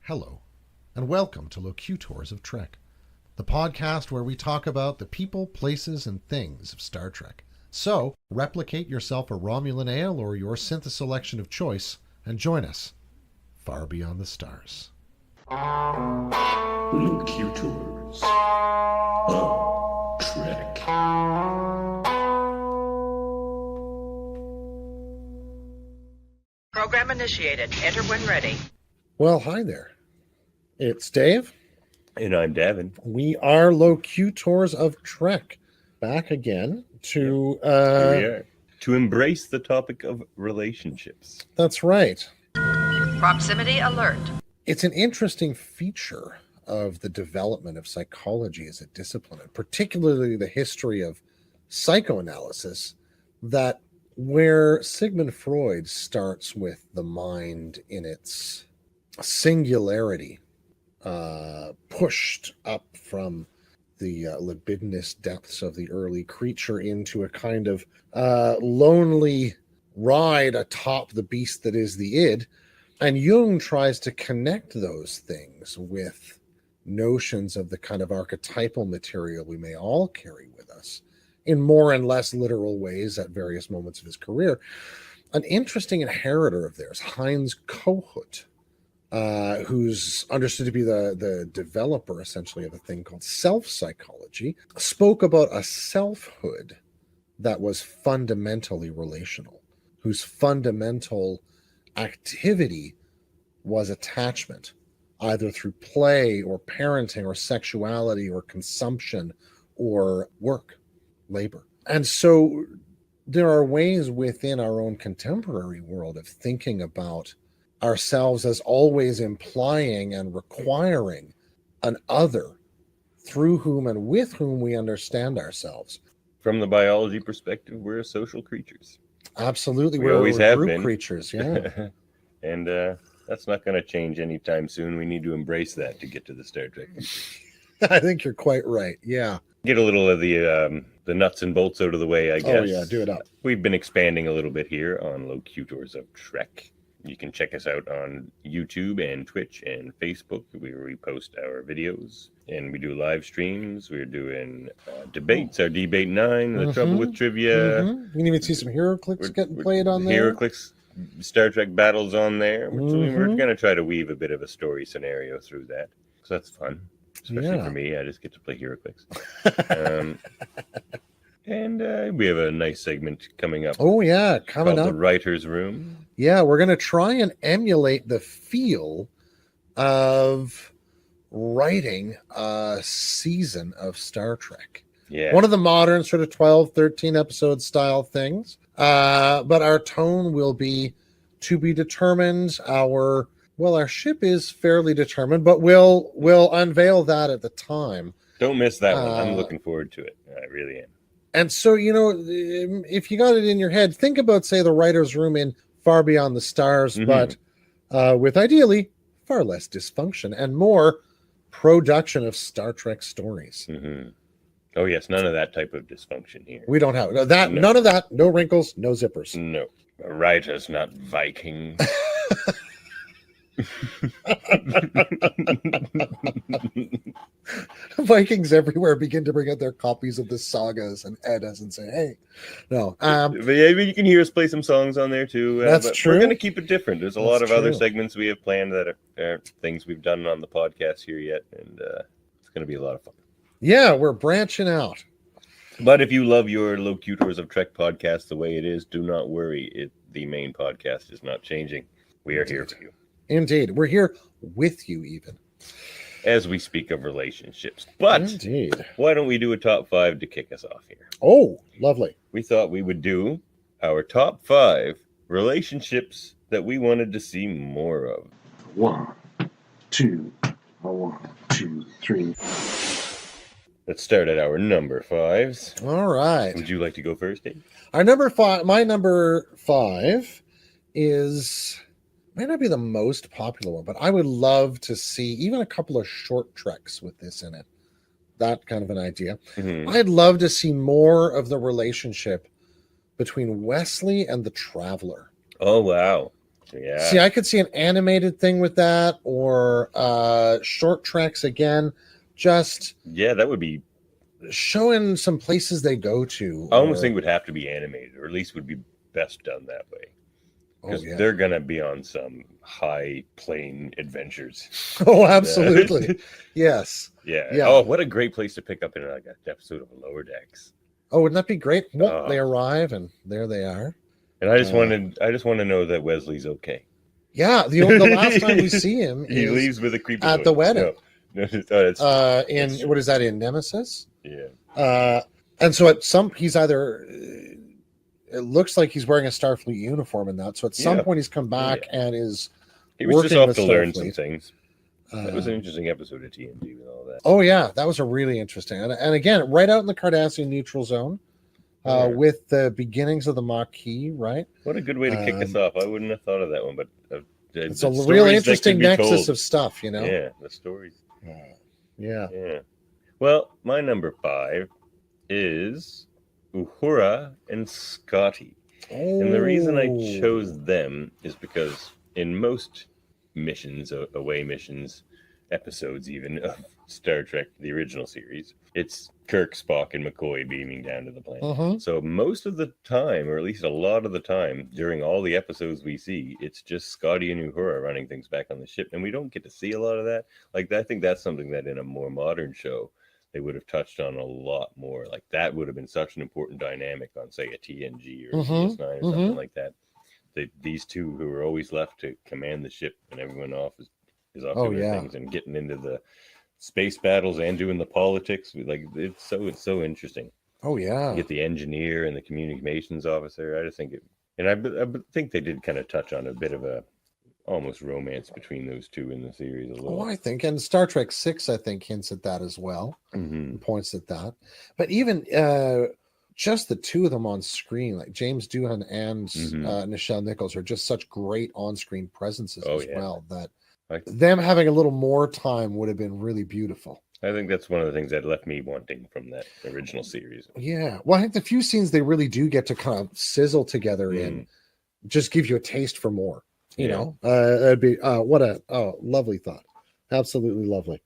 Hello, and welcome to Locutors of Trek, the podcast where we talk about the people, places, and things of Star Trek. So, replicate yourself a Romulan ale or your synth selection of choice, and join us far beyond the stars. Locutors of Trek. Program initiated. Enter when ready. Well, hi there. It's Dave. And I'm Davin. We are Locutors of Trek, back again to... Here we are. To embrace the topic of relationships. That's right. Proximity alert. It's an interesting feature of the development of psychology as a discipline, and particularly the history of psychoanalysis, that where Sigmund Freud starts with the mind in its singularity, pushed up from the libidinous depths of the early creature into a kind of lonely ride atop the beast that is the id. And Jung tries to connect those things with notions of the kind of archetypal material we may all carry with us in more and less literal ways at various moments of his career. An interesting inheritor of theirs, Heinz Kohut, who's understood to be the developer, essentially, of a thing called self-psychology, spoke about a selfhood that was fundamentally relational, whose fundamental activity was attachment, either through play or parenting or sexuality or consumption or work, labor. And so there are ways within our own contemporary world of thinking about ourselves as always implying and requiring an other through whom and with whom we understand ourselves. From the biology perspective, we're social creatures. Absolutely. We always have group been. Creatures, yeah. And that's not going to change anytime soon. We need to embrace that to get to the Star Trek. I think you're quite right, yeah. Get a little of the nuts and bolts out of the way, I guess. Oh, yeah, do it up. We've been expanding a little bit here on Locutors of Trek. You can check us out on YouTube and Twitch and Facebook, where we post our videos. And we do live streams. We're doing debates, our Debate 9, The Trouble with Trivia. You can even see some HeroClix getting played on there. HeroClix Star Trek battles on there. We're going to try to weave a bit of a story scenario through that. So that's fun. Especially for me. I just get to play HeroClix. And we have a nice segment coming up. Oh, yeah, coming up. The Writer's Room. Yeah, we're going to try and emulate the feel of writing a season of Star Trek. Yeah. One of the modern sort of 12, 13 episode style things. But our tone will be to be determined. Our ship is fairly determined, but we'll unveil that at the time. Don't miss that one. I'm looking forward to it. I really am. And so, if you got it in your head, think about, say, the writer's room in Far Beyond the Stars, but with ideally far less dysfunction and more production of Star Trek stories. Oh, yes. None of that type of dysfunction here. We don't have that. No. None of that. No wrinkles, no zippers. No. A writer's not Viking. Vikings everywhere begin to bring out their copies of the sagas and Eddas and say, hey, no. But yeah, you can hear us play some songs on there too. That's but true. We're going to keep it different. There's a lot of other true. segments we have planned that are things we've done on the podcast here yet. And it's going to be a lot of fun. Yeah, we're branching out. But if you love your Locutors of Trek podcast the way it is, do not worry. The main podcast is not changing. We are here for you. Indeed. We're here with you even. As we speak of relationships. But indeed, why don't we do a top 5 to kick us off here? Oh, lovely. We thought we would do our top 5 relationships that we wanted to see more of. 1, 2, 1, 2, 3. Let's start at our number 5s. All right. Would you like to go first, Dave? Our number 5, my number 5 may not be the most popular one, but I would love to see even a couple of short treks with this in it. That kind of an idea. I'd love to see more of the relationship between Wesley and the Traveler. Oh, wow. Yeah. See, I could see an animated thing with that, or short treks again, just Yeah, that would be. showing some places they go to. I almost or- think it would have to be animated, or at least would be best done that way. oh Because yeah, they're gonna be on some high plane adventures. oh absolutely, yes, Yeah. yeah. Oh, what a great place to pick up in like an episode of Lower Decks. Oh, wouldn't that be great? Well, Oh. they arrive and there they are. And I just want to know that Wesley's okay. Yeah, the last time we see him He is leaves with a creepy at the wedding. No, that's in that's what is that in Nemesis? yeah. And so at some he's either it looks like he's wearing a Starfleet uniform in that. So at some Yeah. point he's come back and is He was just working off with to learn some Starfleet. things. That was an interesting episode of TNG with all that. Oh yeah, that was a really interesting. And again, right out in the Cardassian neutral zone, Yeah. with the beginnings of the Maquis, right? What a good way to kick us off. I wouldn't have thought of that one, but It's a really interesting nexus of stuff, you know. Yeah, the stories. Yeah. Yeah. Well, my number 5 is Uhura and Scotty. And the reason I chose them is because in most missions, away missions, episodes even of Star Trek, the original series, it's Kirk, Spock, and McCoy beaming down to the planet. Mhm. So most of the time, or at least a lot of the time, during all the episodes we see, it's just Scotty and Uhura running things back on the ship, and we don't get to see a lot of that. Like, I think that's something that in a more modern show, they would have touched on a lot more. Like, that would have been such an important dynamic on, say, a TNG or a DS9 or something like that. These two who are always left to command the ship and everyone off is off doing things and getting into the space battles and doing the politics. Like, it's so interesting. Oh yeah. You get the engineer and the communications officer. I just think it, and I think they did kind of touch on a bit of a almost romance between those two in the series a little. Oh, I think, and Star Trek 6, I think, hints at that as well. Mm-hmm. Points at that. But even just the two of them on screen, like James Doohan and Nichelle Nichols, are just such great on-screen presences well, that them having a little more time would have been really beautiful. I think that's one of the things that left me wanting from that original series. Yeah. Well, I think the few scenes they really do get to kind of sizzle together in just give you a taste for more. You know, that'd be what a lovely thought. Absolutely lovely.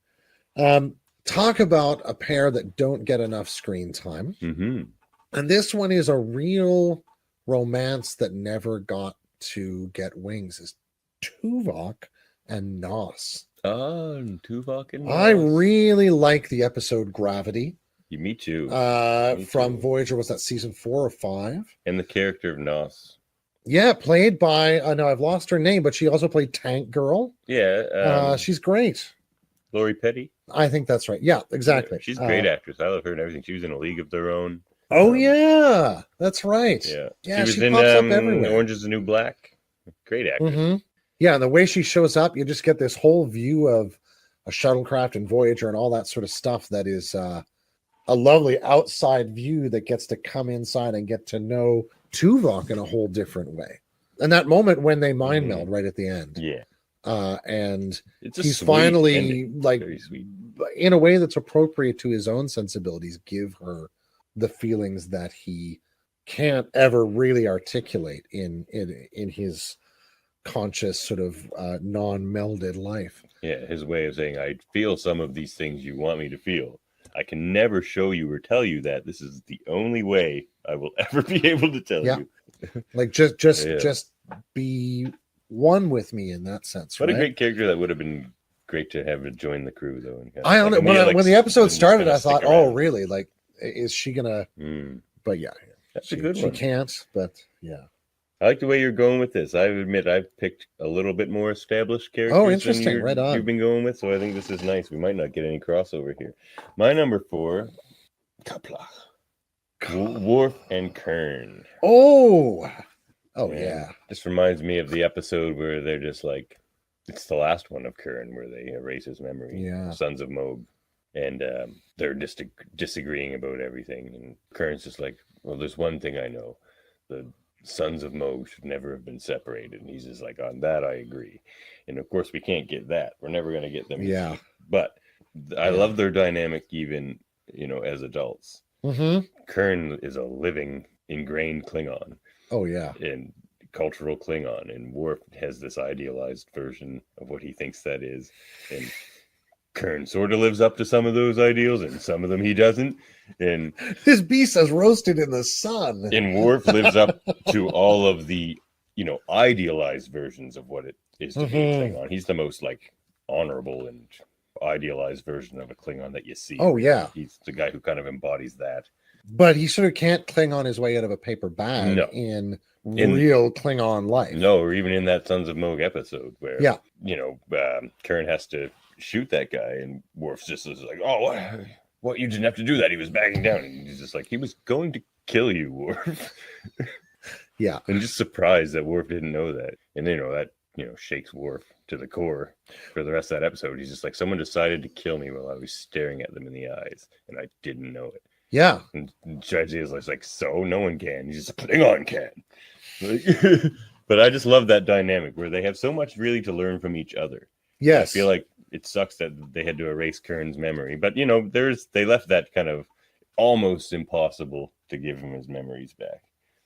Talk about a pair that don't get enough screen time. Mm-hmm. And this one is a real romance that never got to get wings. Is Tuvok and Nos. Oh, Tuvok and Nos. I really like the episode Gravity. Me too. From Voyager. Was that season 4 or 5? And the character of Nos. Yeah, played by no, I've lost her name, but she also played Tank Girl. Yeah, she's great. Lori Petty. I think that's right. Yeah, exactly. She's a great actress. I love her and everything. She was in A League of Their Own. Oh yeah, that's right. Yeah, yeah, she was she in pops up everywhere. Orange Is the New Black. Great actress. Mm-hmm. Yeah, and the way she shows up, you just get this whole view of a shuttlecraft and Voyager and all that sort of stuff. That is a lovely outside view that gets to come inside and get to know Tuvok in a whole different way. And that moment when they mind meld right at the end. Yeah. And it's he's finally ending. like, very sweet. In a way that's appropriate to his own sensibilities, give her the feelings that he can't ever really articulate in his conscious sort of non-melded life. Yeah, his way of saying, I feel some of these things you want me to feel. I can never show you or tell you that. This is the only way I will ever be able to tell you. Like just be one with me in that sense. What a great character that would have been great to have join the crew though. And I don't know. When the episode started, I thought, oh really? Like, is she gonna? But yeah, that's a good one. She can't. But yeah, I like the way you're going with this. I admit I've picked a little bit more established characters. Oh, interesting. Right on. You've been going with, so I think this is nice. We might not get any crossover here. My number 4, Kapla. Worf and Kern. Oh yeah. This reminds me of the episode where they're just like, it's the last one of Kern where they erase his memory. Yeah. Sons of Moog. And they're just disagreeing about everything. And Kern's just like, well, there's one thing I know. The Sons of Moog should never have been separated. And he's just like, on that I agree. And of course we can't get that. We're never going to get them. Yeah. But I love their dynamic even, as adults. Mm-hmm. Kern is a living, ingrained Klingon. Oh yeah. And cultural Klingon, and Worf has this idealized version of what he thinks that is, and Kern sort of lives up to some of those ideals, and some of them he doesn't, and His beast is roasted in the sun. Worf lives up to all of the, idealized versions of what it is to be a Klingon. He's the most like honorable and idealized version of a Klingon that you see. Oh yeah, he's the guy who kind of embodies that. but he sort of can't Klingon his way out of a paper bag in real Klingon life. No, or even in that Sons of Moog episode where, Karen has to shoot that guy, and Worf's just is like, oh, what? You didn't have to do that. He was backing down. And he's just like, he was going to kill you, Worf. Yeah. And just surprised that Worf didn't know that. And, that, shakes Worf to the core for the rest of that episode. He's just like, someone decided to kill me while I was staring at them in the eyes, and I didn't know it. Yeah. And Judgy is like, so no one can. He's just putting on can. But I just love that dynamic where they have so much really to learn from each other. Yes. I feel like it sucks that they had to erase Kern's memory, but they left that kind of almost impossible to give him his memories back.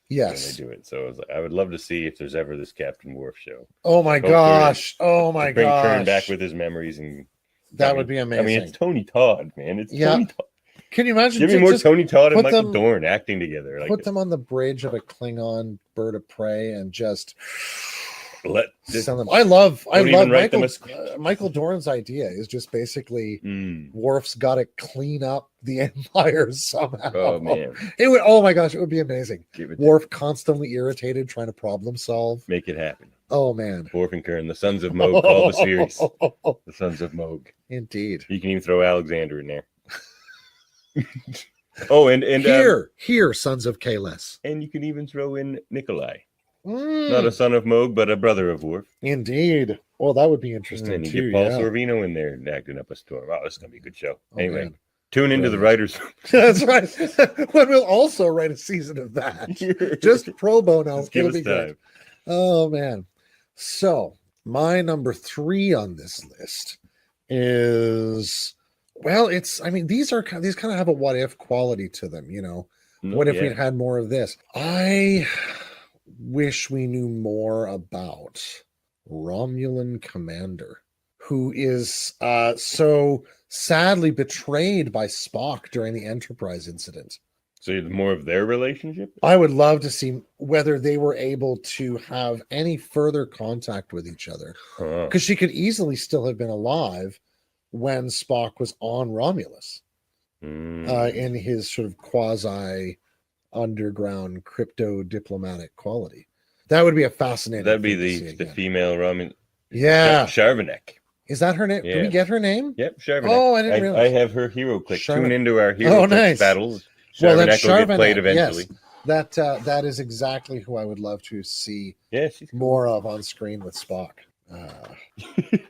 Yes. When they do it. So I would love to see if there's ever this Captain Worf show. Oh my gosh. Oh my bring gosh. Kern back with his memories, and that would be amazing. I mean, it's Tony Todd, man. It's Tony Todd. Can you imagine? Give me more Tony Todd and Michael Dorn acting together. Put them on the bridge of a Klingon bird of prey and just send them. I love Michael Dorn's idea is just basically Worf's got to clean up the Empire somehow. Oh man, it would. Oh my gosh, it would be amazing. Worf constantly irritated, trying to problem solve. Make it happen. Oh man, Worf and Kern, the Sons of Moog, call the series. The Sons of Moog. Indeed. You can even throw Alexander in there. Oh, and here, Sons of Kahless. And you can even throw in Nikolai. Not a son of Moog, but a brother of Worf. Indeed. Well, that would be interesting. And you get Paul Sorvino in there acting up a storm. Oh, this is gonna be a good show. Anyway, man. Tune into the writers. That's right. When we'll also write a season of that. Just pro bono. It'll be good. Oh man. So my number 3 on this list is, well, these kind of have a what if quality to them, What if we'd had more of this? I wish we knew more about Romulan Commander, who is so sadly betrayed by Spock during the Enterprise incident. So more of their relationship? I would love to see whether they were able to have any further contact with each other. Because she could easily still have been alive when Spock was on Romulus in his sort of quasi underground crypto diplomatic quality. That would be a fascinating. That'd be the female Romulan. Yeah, Charvanek. Is that her name? Yeah. Do we get her name? Yep, Charvanek. Oh, I didn't realize. I have her hero click. Tune into our hero click battles. Charvanek will get played eventually. Yes. That is exactly who I would love to see more of on screen with Spock.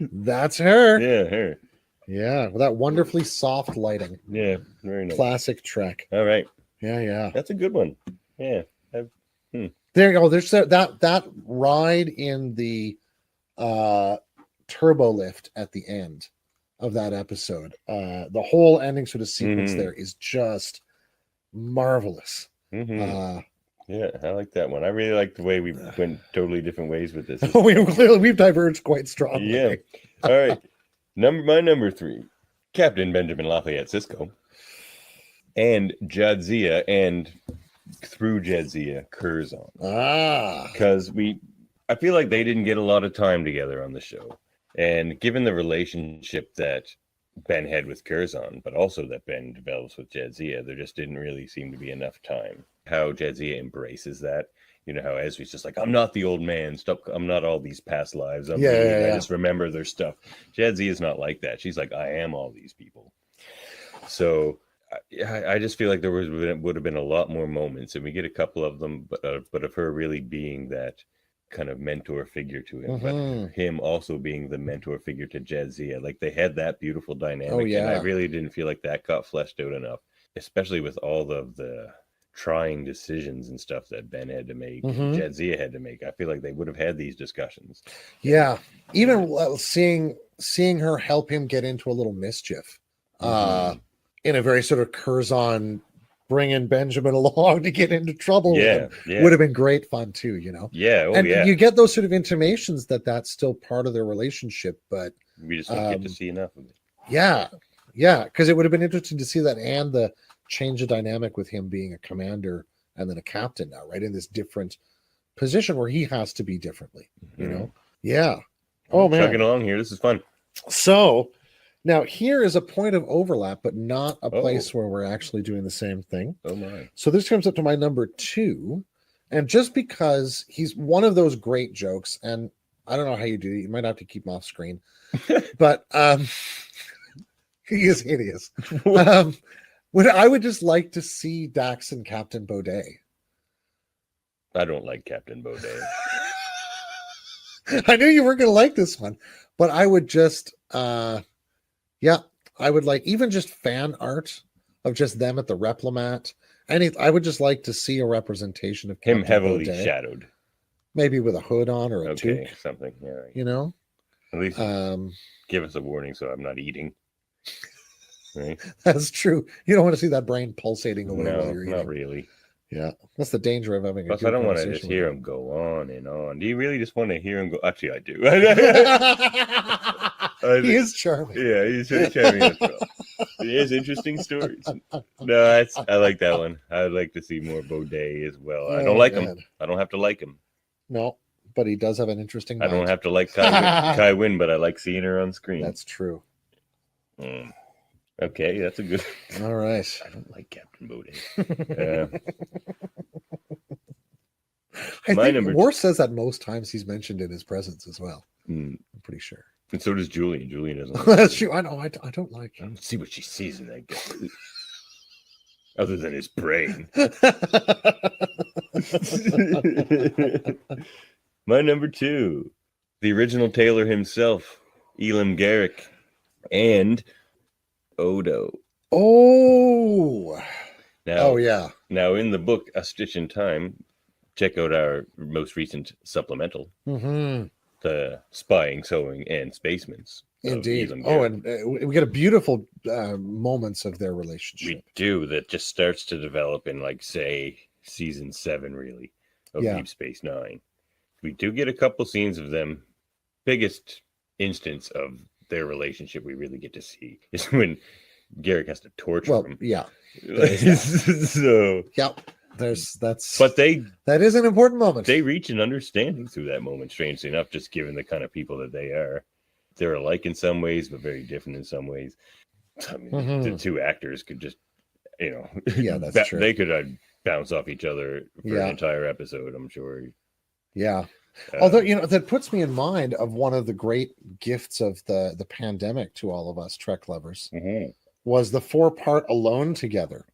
That's her. Yeah, her. Yeah, with that wonderfully soft lighting. Yeah, very nice. Classic Trek. All right. Yeah. That's a good one. Yeah. There you go. There's that ride in the turbo lift at the end of that episode. The whole ending sort of sequence there is just marvelous. Yeah, I like that one. I really like the way we went totally different ways with this. We've diverged quite strongly. Yeah. All right. My number 3, Captain Benjamin Lafayette Sisko, and Jadzia, and through Jadzia, Curzon. Because I feel like they didn't get a lot of time together on the show. And given the relationship that Ben had with Curzon, but also that Ben develops with Jadzia, there just didn't really seem to be enough time. How Jadzia embraces that. How Ezri's just like, I'm not the old man. Stop. I'm not all these past lives. I just remember their stuff. Jadzia is not like that. She's like, I am all these people. So I just feel like there would have been a lot more moments, and we get a couple of them, but of her really being that kind of mentor figure to him, but him also being the mentor figure to Jadzia. Like they had that beautiful dynamic, and I really didn't feel like that got fleshed out enough, especially with all of the trying decisions and stuff that Ben had to make, Jadzia had to make. I feel like they would have had these discussions. Yeah, even seeing her help him get into a little mischief, in a very sort of Curzon bringing Benjamin along to get into trouble with him would have been great fun too, you know. Yeah, and you get those sort of intimations that that's still part of their relationship, but we just don't get to see enough of it. Yeah, because it would have been interesting to see that, and the change of dynamic with him being a commander and then a captain now, right, in this different position where he has to be differently, you know. Yeah. Oh man, chugging along here. This is fun. So now here is a point of overlap, but not a place where we're actually doing the same thing. Oh my. So this comes up to my number 2, and just because he's one of those great jokes, and I don't know how you do it, you might have to keep him off screen, but he is hideous. I would just like to see Dax and Captain Baudet. I don't like Captain Baudet. I knew you weren't going to like this one, but I would just, I would like even just fan art of just them at the Replomat. I would just like to see a representation of him Captain heavily Baudet, shadowed, maybe with a hood on or a toque, something. Yeah, right. You know. At least give us a warning so I'm not eating. Right. That's true. You don't want to see that brain pulsating away while you're eating. Not really. Yeah, that's the danger of having. Plus, I don't want to just hear him go on and on. Do you really just want to hear him go? Actually, I do. He is charming. Yeah, he's very charming as well. He has interesting stories. No, I like that one. I would like to see more Baudet as well. I don't like him. I don't have to like him. No, but he does have an interesting mind. I don't have to like Kai Wynn, but I like seeing her on screen. That's true. Okay, that's a good. All right. I don't like Captain Baudet. I think Moore says that most times he's mentioned in his presence as well. I'm pretty sure. And so does Julian. Julian doesn't like That's true. I know. I don't like him. I don't see what she sees in that guy. Other than his brain. My number 2. The original Tailor himself, Elam Garrick, and Odo. Oh. Now, yeah. Now, in the book A Stitch in Time, check out our most recent supplemental. The Spying, Sewing, and Spacements. Indeed. And we get a beautiful moments of their relationship. We do. That just starts to develop in, like, say, season 7, really, of Deep Space Nine. We do get a couple scenes of them. Biggest instance of their relationship we really get to see is when Garrick has to torture him. Yeah. So that is an important moment. They reach an understanding through that moment, strangely enough, just given the kind of people that they are. They're alike in some ways, but very different in some ways. I mean, the two actors could just, that's true. They could bounce off each other for an entire episode, I'm sure. Yeah. Although, that puts me in mind of one of the great gifts of the pandemic to all of us Trek lovers was the 4-part Alone Together,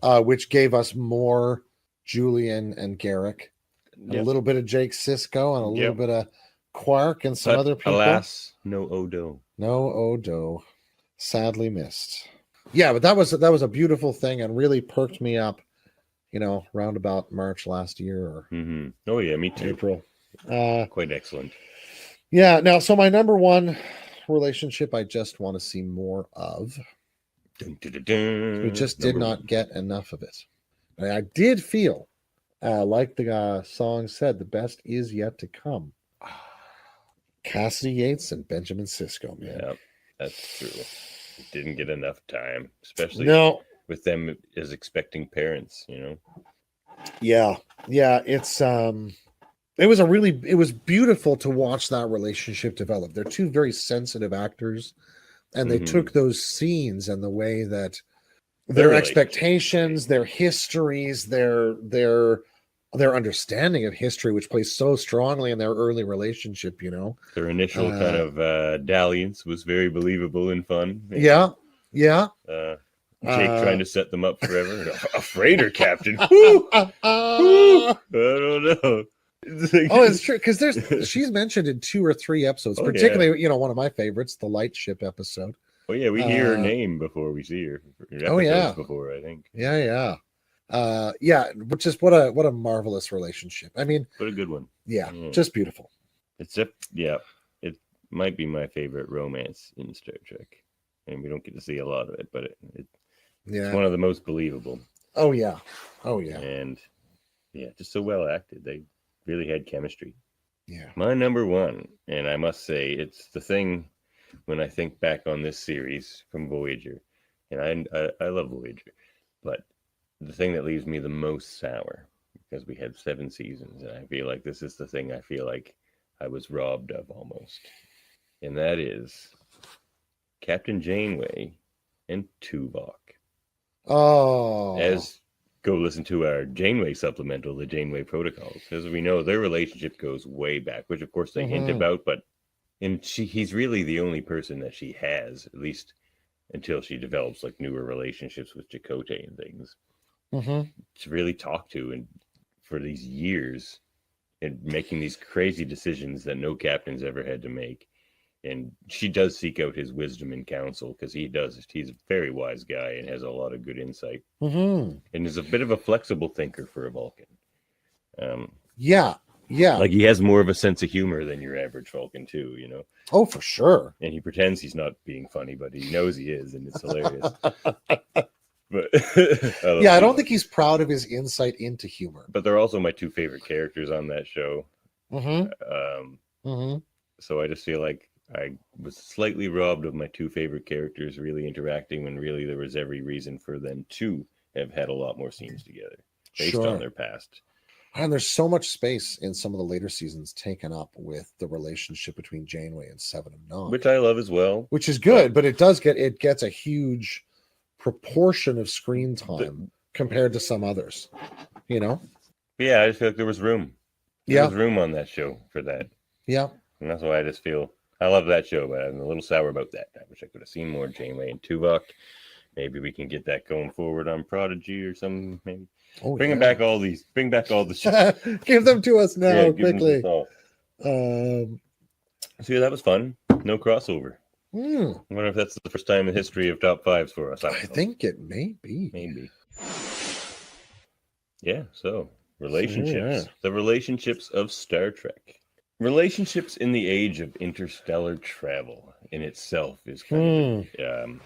which gave us more Julian and Garrick, and a little bit of Jake Sisko, and a little bit of Quark and some other people. Alas, no Odo. No Odo. Sadly missed. Yeah, but that was a beautiful thing and really perked me up, round about March last year or Oh yeah, me too. April. Quite excellent. Yeah. Now, so my number 1 relationship I just want to see more of. We just did not get enough of it. And I did feel, like the song said, the best is yet to come. Cassidy Yates and Benjamin Sisko, man. Yeah, that's true. Didn't get enough time, especially with them as expecting parents, Yeah. It was beautiful to watch that relationship develop. They're two very sensitive actors, and they took those scenes and the way that their expectations, their histories, their understanding of history, which plays so strongly in their early relationship, Their initial kind of dalliance was very believable and fun. Yeah. Jake trying to set them up forever. A freighter captain. I don't know. It's true because she's mentioned in 2 or 3 episodes, particularly one of my favorites, the Light Ship episode. Oh yeah, we hear her name before we see her. Before I think. Yeah. Which is what a marvelous relationship. I mean, what a good one. Yeah, just beautiful. It might be my favorite romance in Star Trek, and we don't get to see a lot of it, but it's one of the most believable. Oh yeah. Oh yeah. And yeah, just so well acted. They really had chemistry. Yeah. My number one, and I must say, it's the thing when I think back on this series from Voyager, and I love Voyager, but the thing that leaves me the most sour, because we had 7 seasons, and I feel like this is the thing I feel like I was robbed of almost, and that is Captain Janeway and Tuvok. Oh. As go listen to our Janeway supplemental, the Janeway Protocols. As we know, their relationship goes way back, which of course they hint about, but he's really the only person that she has, at least until she develops like newer relationships with Chakotay and things, to really talk to, and for these years, and making these crazy decisions that no captain's ever had to make. And she does seek out his wisdom and counsel, because he's a very wise guy and has a lot of good insight, and is a bit of a flexible thinker for a Vulcan. Yeah. Like, he has more of a sense of humor than your average Vulcan too, you know. Oh, for sure. And he pretends he's not being funny, but he knows he is, and it's hilarious. But I don't think he's proud of his insight into humor. But they're also my 2 favorite characters on that show. So I just feel like I was slightly robbed of my 2 favorite characters really interacting, when really there was every reason for them to have had a lot more scenes together based on their past. And there's so much space in some of the later seasons taken up with the relationship between Janeway and Seven of Nine, which I love as well. Which is good, but it gets a huge proportion of screen time compared to some others, you know? Yeah, I just feel like there was room. There was room on that show for that. Yeah. And that's why I just feel I love that show, but I'm a little sour about that. I wish I could have seen more Janeway and Tuvok. Maybe we can get that going forward on Prodigy or something. Maybe bring back all the shows. Give them to us now, quickly. So yeah, that was fun. No crossover. I wonder if that's the first time in history of top 5s for us. I think it may be. Maybe. Yeah, so relationships. The relationships of Star Trek. Relationships in the age of interstellar travel in itself is kind of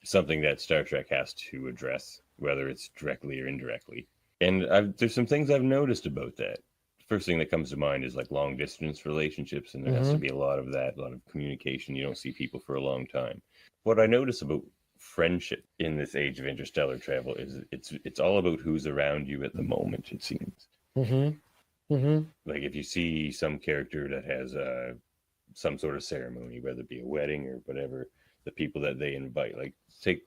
something that Star Trek has to address, whether it's directly or indirectly. And there's some things I've noticed about that. First thing that comes to mind is like long distance relationships, and there has to be a lot of that, a lot of communication. You don't see people for a long time. What I notice about friendship in this age of interstellar travel is it's all about who's around you at the moment, it seems. Like if you see some character that has some sort of ceremony, whether it be a wedding or whatever, the people that they invite, like take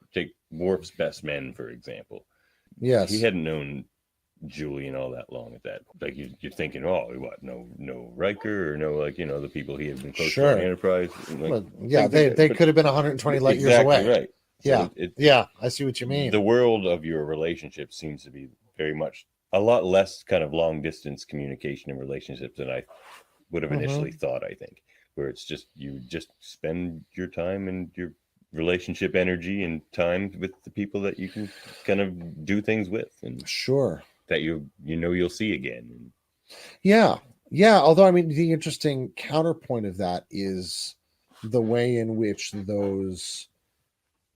Worf's best men, for example. Yes. He hadn't known Julian all that long at that. Like you're thinking, oh, what? No Riker, or no, like, you know, the people he had been close to on Enterprise. Like, well, they could have been 120 light years away. Right. Yeah. So I see what you mean. The world of your relationship seems to be very much a lot less kind of long distance communication and relationships than I would have initially thought, I think, where it's just you just spend your time and your relationship energy and time with the people that you can kind of do things with, and that you know you'll see again. Yeah. Although, I mean, the interesting counterpoint of that is the way in which those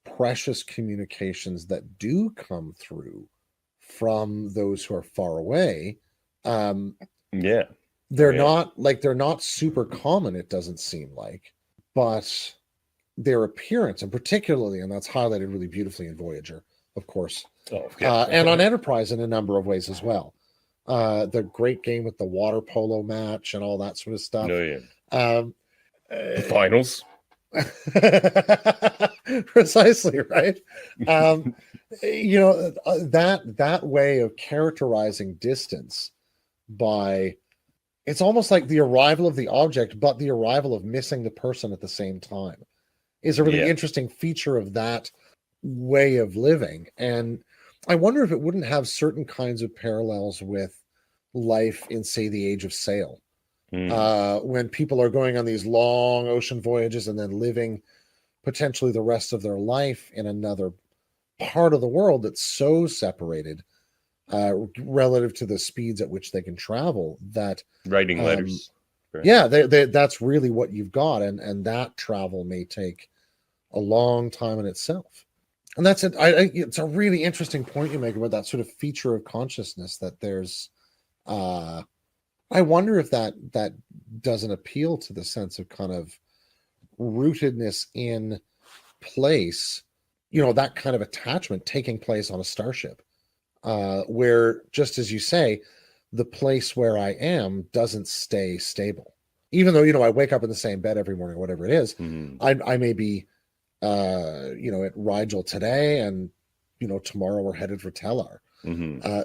precious communications that do come through from those who are far away, they're not super common, it doesn't seem like, but their appearance, and particularly, and that's highlighted really beautifully in Voyager, of course, and on Enterprise in a number of ways as well. The great game with the water polo match and all that sort of stuff. The finals. Precisely, right? You know, that way of characterizing distance by, it's almost like the arrival of the object, but the arrival of missing the person at the same time is a really interesting feature of that way of living. And I wonder if it wouldn't have certain kinds of parallels with life in, say, the Age of Sail. When people are going on these long ocean voyages and then living potentially the rest of their life in another part of the world that's so separated relative to the speeds at which they can travel, that writing letters. That's really what you've got, and that travel may take a long time in itself. And that's it. It's a really interesting point you make about that sort of feature of consciousness that there's. I wonder if that doesn't appeal to the sense of kind of rootedness in place, that kind of attachment taking place on a starship, where, just as you say, the place where I am doesn't stay stable. Even though, I wake up in the same bed every morning, whatever it is, I may be, at Rigel today, and, tomorrow we're headed for Tellar.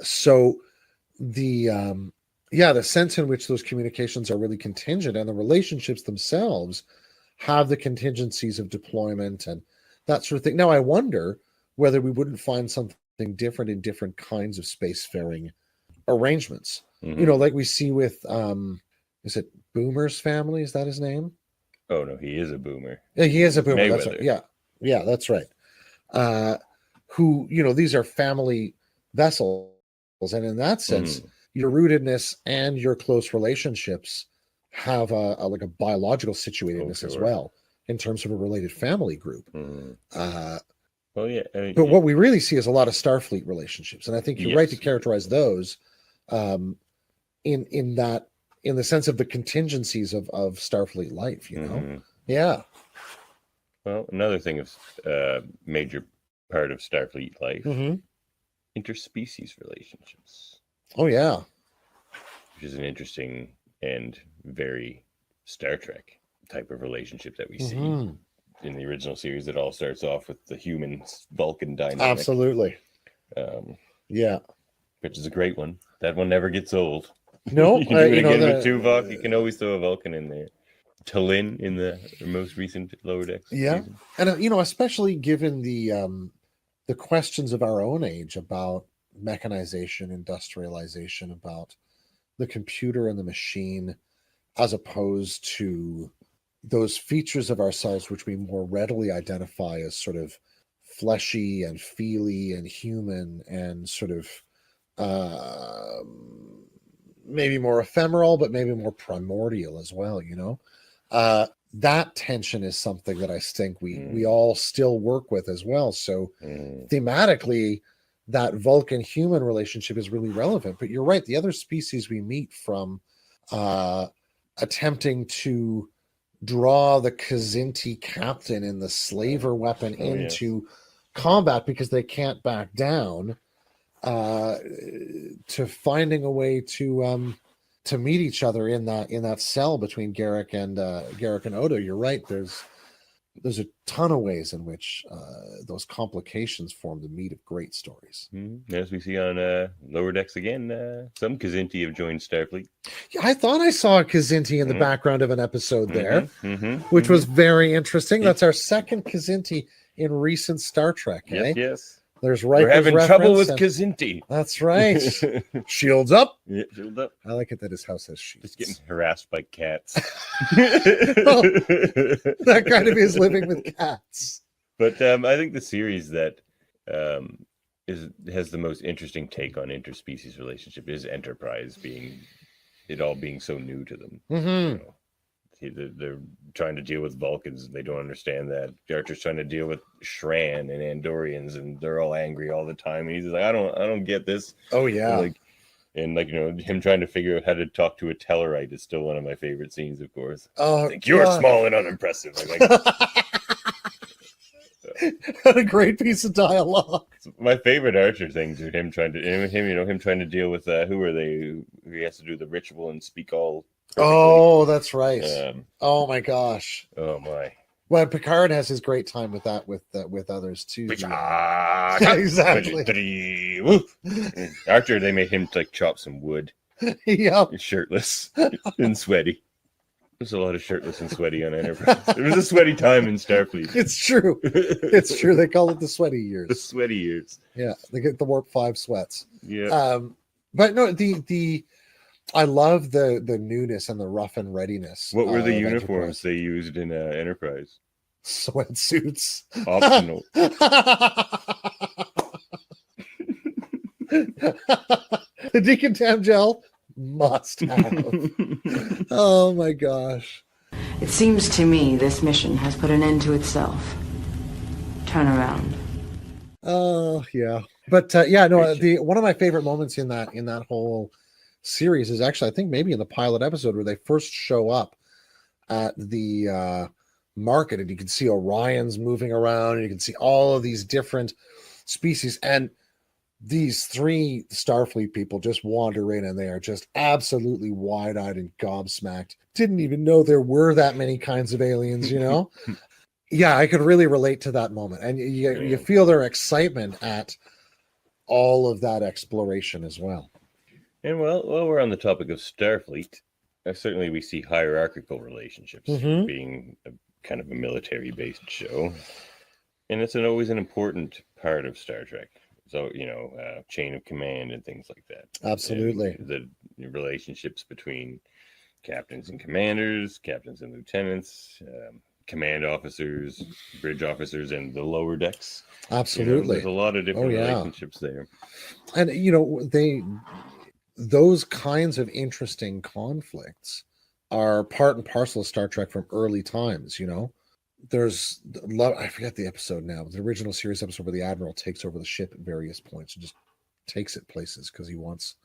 So the sense in which those communications are really contingent, and the relationships themselves have the contingencies of deployment and that sort of thing. Now, I wonder whether we wouldn't find something different in different kinds of spacefaring arrangements. Like we see with, is it Boomer's family? Is that his name? Oh, no, he is a boomer. Yeah, he is a boomer. Mayweather. That's right. Yeah, that's right. Who, these are family vessels. And in that sense, your rootedness and your close relationships have a biological situatedness as well, in terms of a related family group. Well, yeah. But what we really see is a lot of Starfleet relationships. And I think you're right to characterize those in the sense of the contingencies of Starfleet life, Yeah. Well, another thing of major part of Starfleet life, interspecies relationships. Oh, yeah. Which is an interesting and very Star Trek type of relationship that we see in the original series. It all starts off with the human Vulcan dynamic. Absolutely. Yeah. Which is a great one. That one never gets old. No, you can do it again with Tuvok. You can always throw a Vulcan in there. T'Lyn in the most recent Lower Decks. Yeah. Season. And, especially given the questions of our own age about mechanization, industrialization, about the computer and the machine, as opposed to those features of ourselves which we more readily identify as sort of fleshy and feely and human and sort of maybe more ephemeral, but maybe more primordial as well, that tension is something that I think we all still work with as well. So thematically, that Vulcan human relationship is really relevant. But you're right, the other species we meet from attempting to draw the Kzinti captain and the slaver weapon into combat because they can't back down, to finding a way to meet each other in that cell between Garrick and Odo. You're right. There's a ton of ways in which those complications form the meat of great stories. As we see on Lower Decks again, some Kzinti have joined Starfleet. Yeah, I thought I saw a Kzinti in the background of an episode there, which was very interesting. That's our second Kzinti in recent Star Trek. Yes. There's We're having trouble with Kzinti. That's right. Shields up. Yeah, shield up. I like it that his house has shields. Just getting harassed by cats. That kind of is living with cats. But I think the series that has the most interesting take on interspecies relationship is Enterprise, being so new to them. They're trying to deal with Vulcans, and they don't understand that. Archer's trying to deal with Shran and Andorians, and they're all angry all the time. And he's like, I don't get this. Oh yeah. And him trying to figure out how to talk to a Tellarite is still one of my favorite scenes, of course. Oh, you're small and unimpressive. What a great piece of dialogue. My favorite Archer things are him trying to deal with who are they? He has to do the ritual and speak all. Perfectly. Oh, that's right. Oh my gosh. Oh my. Well, Picard has his great time with that with others too. Exactly. Archer, they made him chop some wood. Yep. Shirtless and sweaty. There's a lot of shirtless and sweaty on Enterprise. There was a sweaty time in Starfleet. It's true. It's true. They call it the sweaty years. The sweaty years. Yeah, they get the Warp 5 sweats. Yeah. But no, I love the newness and the rough and readiness. What were the uniforms they used in Enterprise? Sweatsuits. Optional. The decontam gel must have. Oh my gosh. It seems to me this mission has put an end to itself. Turn around. Oh yeah, but yeah, no. Great show. One of my favorite moments in that whole series is actually, I think, maybe in the pilot episode where they first show up at the market, and you can see Orion's moving around, and you can see all of these different species, and these three Starfleet people just wander in, and they are just absolutely wide-eyed and gobsmacked. Didn't even know there were that many kinds of aliens, you know. Yeah, I could really relate to that moment, and you feel their excitement at all of that exploration as well. And while we're on the topic of Starfleet, certainly we see hierarchical relationships Mhm. being a kind of a military-based show, and it's always an important part of Star Trek. So chain of command and things like that. Absolutely. And the relationships between captains and commanders, captains and lieutenants, command officers, bridge officers, and the lower decks. Absolutely. There's a lot of different relationships there. And those kinds of interesting conflicts are part and parcel of Star Trek from early times. There's I forget the episode now, the original series episode where the admiral takes over the ship at various points and just takes it places because he wants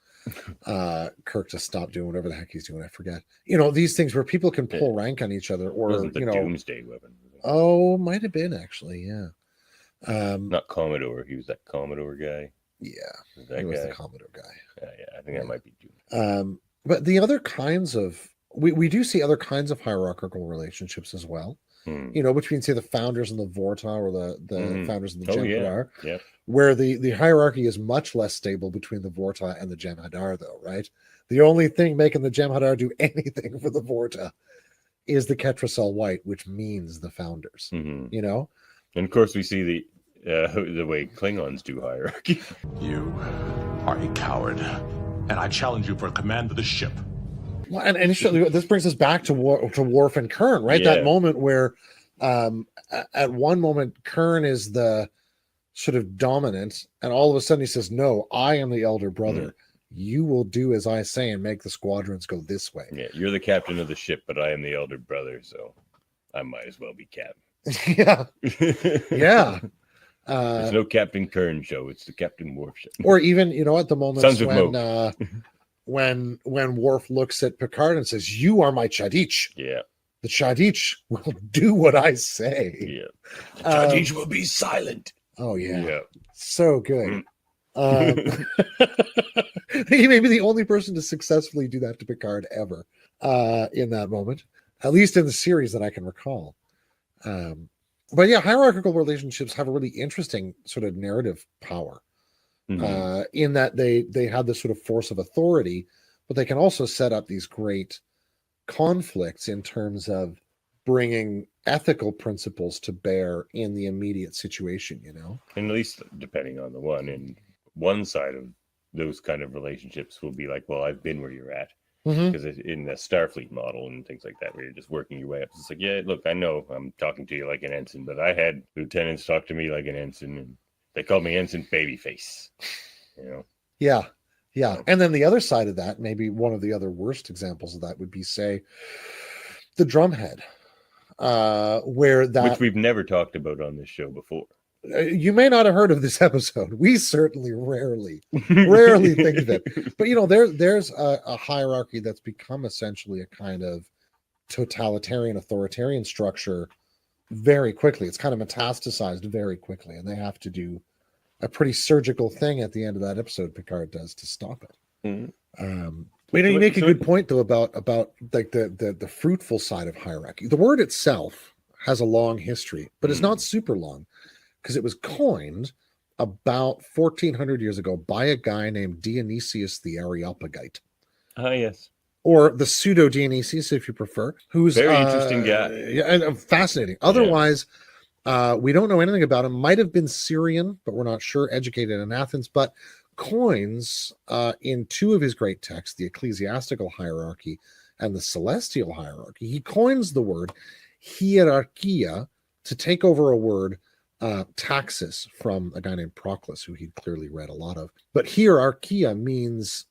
Kirk to stop doing whatever the heck he's doing. I forget. These things where people can pull rank on each other, or wasn't the Doomsday weapon. Oh, might have been actually, yeah. Not Commodore. He was that Commodore guy. Yeah, he was the Commodore guy. Yeah, I think that might be Doom. But the other kinds of we do see other kinds of hierarchical relationships as well. Between, say, the founders and the Vorta, or the founders and the Jem'Hadar, where the hierarchy is much less stable between the Vorta and the Jem'Hadar, though, right? The only thing making the Jem'Hadar do anything for the Vorta is the Ketracel White, which means the founders. And of course, we see the way Klingons do hierarchy. You are a coward, and I challenge you for command of the ship. Well, and this brings us back to Worf and Kurn, right? Yeah. That moment where, at one moment, Kurn is the sort of dominant, and all of a sudden he says, "No, I am the elder brother. You will do as I say and make the squadrons go this way." Yeah, you're the captain of the ship, but I am the elder brother, so I might as well be captain. Yeah. It's no Captain Kurn show; it's the Captain Worf show. Or even, at the moment Sons of Mo. when Worf looks at Picard and says, "You are my Chadich." Yeah. The Chadich will do what I say. Yeah. The Chadich will be silent. Oh yeah. Yeah. So good. He may be the only person to successfully do that to Picard ever, in that moment, at least in the series that I can recall. But yeah, hierarchical relationships have a really interesting sort of narrative power. In that they have this sort of force of authority, but they can also set up these great conflicts in terms of bringing ethical principles to bear in the immediate situation, And at least depending on the one, and one side of those kind of relationships will be like, well, I've been where you're at. Because in the Starfleet model and things like that, where you're just working your way up, it's like, yeah, look, I know I'm talking to you like an ensign, but I had lieutenants talk to me like an ensign, and they called me Ensign Babyface. Yeah. And then the other side of that, maybe one of the other worst examples of that would be, say, the drumhead, which we've never talked about on this show before. You may not have heard of this episode. We certainly rarely think of it. But there's a hierarchy that's become essentially a kind of totalitarian, authoritarian structure very quickly. It's kind of metastasized very quickly, and they have to do a pretty surgical thing at the end of that episode. Picard does to stop it. You make a good point though about like the fruitful side of hierarchy. The word itself has a long history, but it's not super long, because it was coined about 1400 years ago by a guy named Dionysius the Areopagite. Yes. Or the pseudo Dionysius, if you prefer, who's very interesting guy. Yeah, and fascinating. Otherwise, we don't know anything about him. Might have been Syrian, but we're not sure. Educated in Athens, but coins in two of his great texts, the Ecclesiastical Hierarchy and the Celestial Hierarchy. He coins the word hierarchia to take over a word, taxis, from a guy named Proclus, who he'd clearly read a lot of. But hierarchia means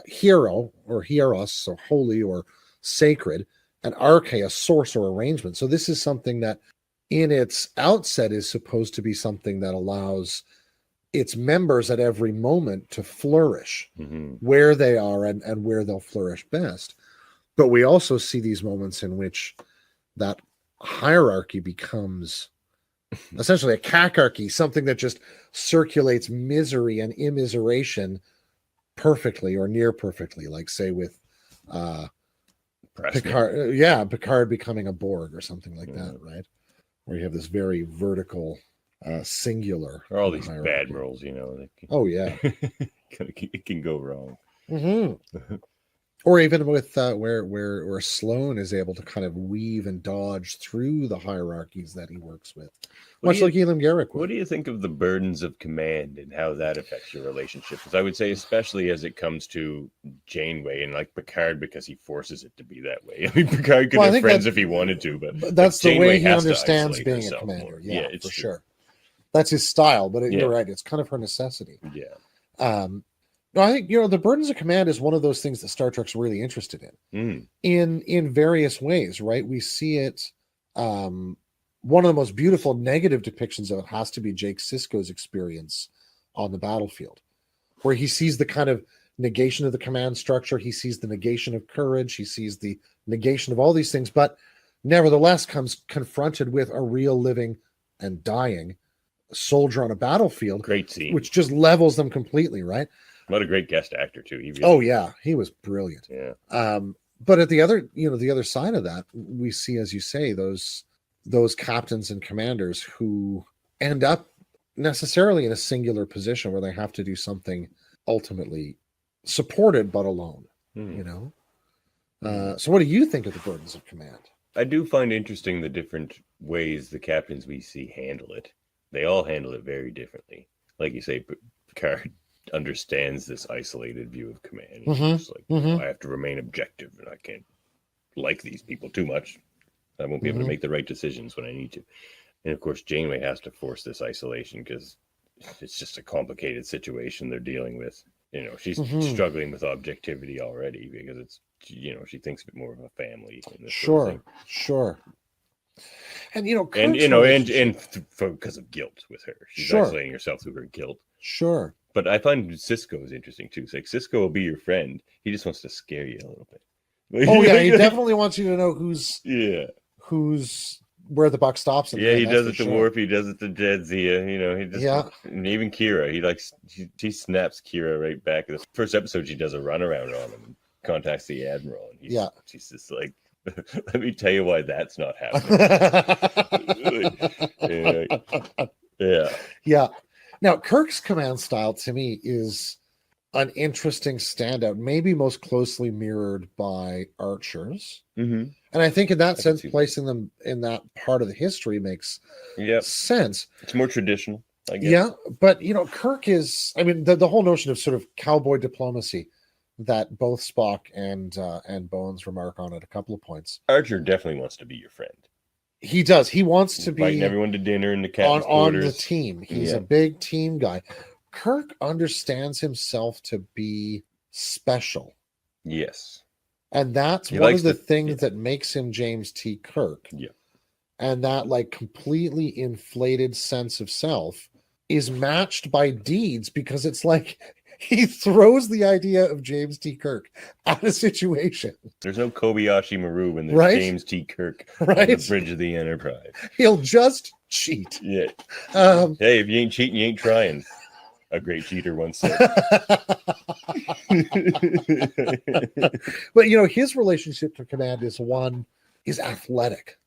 hero or hieros, so holy or sacred, and arche, a source or arrangement. So this is something that in its outset is supposed to be something that allows its members at every moment to flourish Mhm. where they are and where they'll flourish best. But we also see these moments in which that hierarchy becomes essentially a cacarchy, something that just circulates misery and immiseration perfectly or near perfectly, like say with Press me. Picard, Picard becoming a Borg or something like that, right? Where you have this very vertical, singular. Or all in the these hierarchy. admirals, Oh yeah. it can go wrong. Mm-hmm. Or even with where Sloane is able to kind of weave and dodge through the hierarchies that he works with, much like Elam Garrick would. What do you think of the burdens of command and how that affects your relationship? Because I would say, especially as it comes to Janeway and like Picard, because he forces it to be that way. I mean, Picard could have friends if he wanted to, but that's the Janeway way he has to understands isolate being a herself commander. more. Yeah, it's for true. sure. That's his style, but Yeah. you're right. It's kind of her necessity. Yeah. No, I think the burdens of command is one of those things that Star Trek's really interested in various ways, right? We see it. One of the most beautiful negative depictions of it has to be Jake Sisko's experience on the battlefield, where he sees the kind of negation of the command structure. He sees the negation of courage. He sees the negation of all these things, but nevertheless comes confronted with a real living and dying soldier on a battlefield. Great scene. Which just levels them completely, right? What a great guest actor too. He really he was brilliant. Yeah. But at the other side of that, we see, as you say, those captains and commanders who end up necessarily in a singular position where they have to do something ultimately supported but alone. So what do you think of the burdens of command? I do find interesting the different ways the captains we see handle it. They all handle it very differently. Like you say, Picard understands this isolated view of command. He's like, I have to remain objective and I can't like these people too much. I won't be able to make the right decisions when I need to. And of course, Janeway has to force this isolation because it's just a complicated situation they're dealing with. She's struggling with objectivity already because it's, she thinks of it more of a family. Sure. And because of guilt with her, she's isolating herself through her guilt. Sure. But I find Sisko is interesting too. It's like Sisko will be your friend. He just wants to scare you a little bit. Oh yeah, he definitely wants you to know who's where the buck stops. Yeah, he does it to Worf. He does it to Jadzia. He just and even Kira. He snaps Kira right back. The first episode, she does a runaround on him and contacts the Admiral. And she's just like, let me tell you why that's not happening. Yeah. Now, Kirk's command style to me is an interesting standout, maybe most closely mirrored by Archer's. And I think in that sense, placing them in that part of the history makes sense. It's more traditional, I guess. Yeah, but Kirk is, the whole notion of sort of cowboy diplomacy that both Spock and Bones remark on at a couple of points. Archer definitely wants to be your friend. He does. He wants to be inviting everyone to dinner in the captain's on the team. He's a big team guy. Kirk understands himself to be special. Yes. And that's one of the things that makes him James T. Kirk. Yeah. And that completely inflated sense of self is matched by deeds, because it's like he throws the idea of James T. Kirk at a situation. There's no Kobayashi Maru when there's James T. Kirk on the bridge of the Enterprise. He'll just cheat. Yeah. Hey, if you ain't cheating, you ain't trying. A great cheater once said. But his relationship to command is athletic.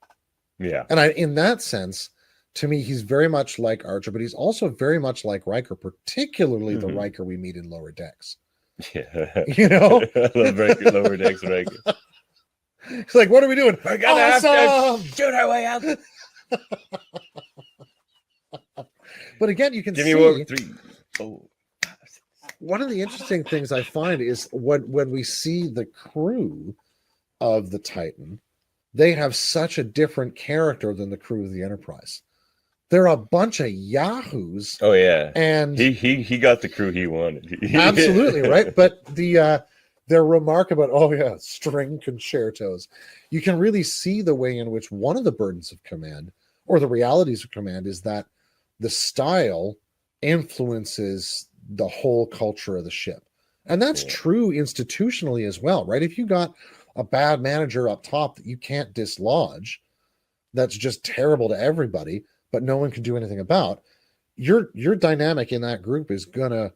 Yeah. And in that sense, to me, he's very much like Archer, but he's also very much like Riker, particularly the Riker we meet in Lower Decks. Yeah. I love Riker, Lower Decks Riker. He's like, what are we doing? We're gonna have to shoot our way out. But again, you can Give see me 3. Oh. One of the interesting things I find is when we see the crew of the Titan, they have such a different character than the crew of the Enterprise. They're a bunch of yahoos. Oh yeah, and he got the crew he wanted. Absolutely right. But their remark about string concertos, you can really see the way in which one of the burdens of command, or the realities of command, is that the style influences the whole culture of the ship. And that's Yeah. true institutionally as well, right? If you got a bad manager up top that you can't dislodge, that's just terrible to everybody, but no one can do anything about, your dynamic in that group is gonna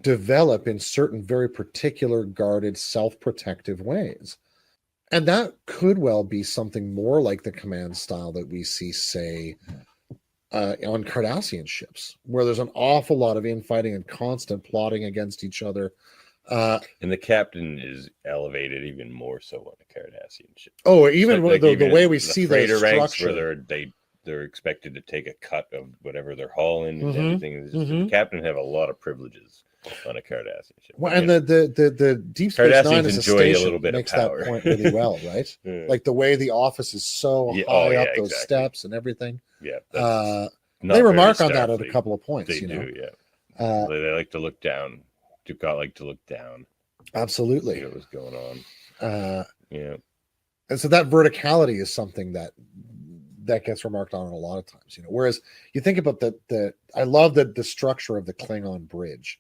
develop in certain very particular, guarded, self-protective ways. And that could well be something more like the command style that we see, say, on Cardassian ships, where there's an awful lot of infighting and constant plotting against each other. And the captain is elevated even more so on a Cardassian ship. Even Like the even way in we the see the freighter ranks structure. where they're expected to take a cut of whatever they're hauling and Mhm, everything. It's just- mhm. The captain have a lot of privileges on a Cardassian ship. Well, and You know, the Deep Space Cardassians Nine as a enjoy a station little bit of makes that power. point really well, right? Yeah. Like the way the office is so Yeah, high yeah, up those exactly. steps and everything. Yeah, Uh, not they very remark on that at a Starfleet. couple of points. They you know, do, yeah. uh, They like to look down. Ducat like to look down, see absolutely. what was going on. Yeah. Yeah, And so that verticality is something that gets remarked on a lot of times, you know. Whereas you think about I love the structure of the Klingon bridge,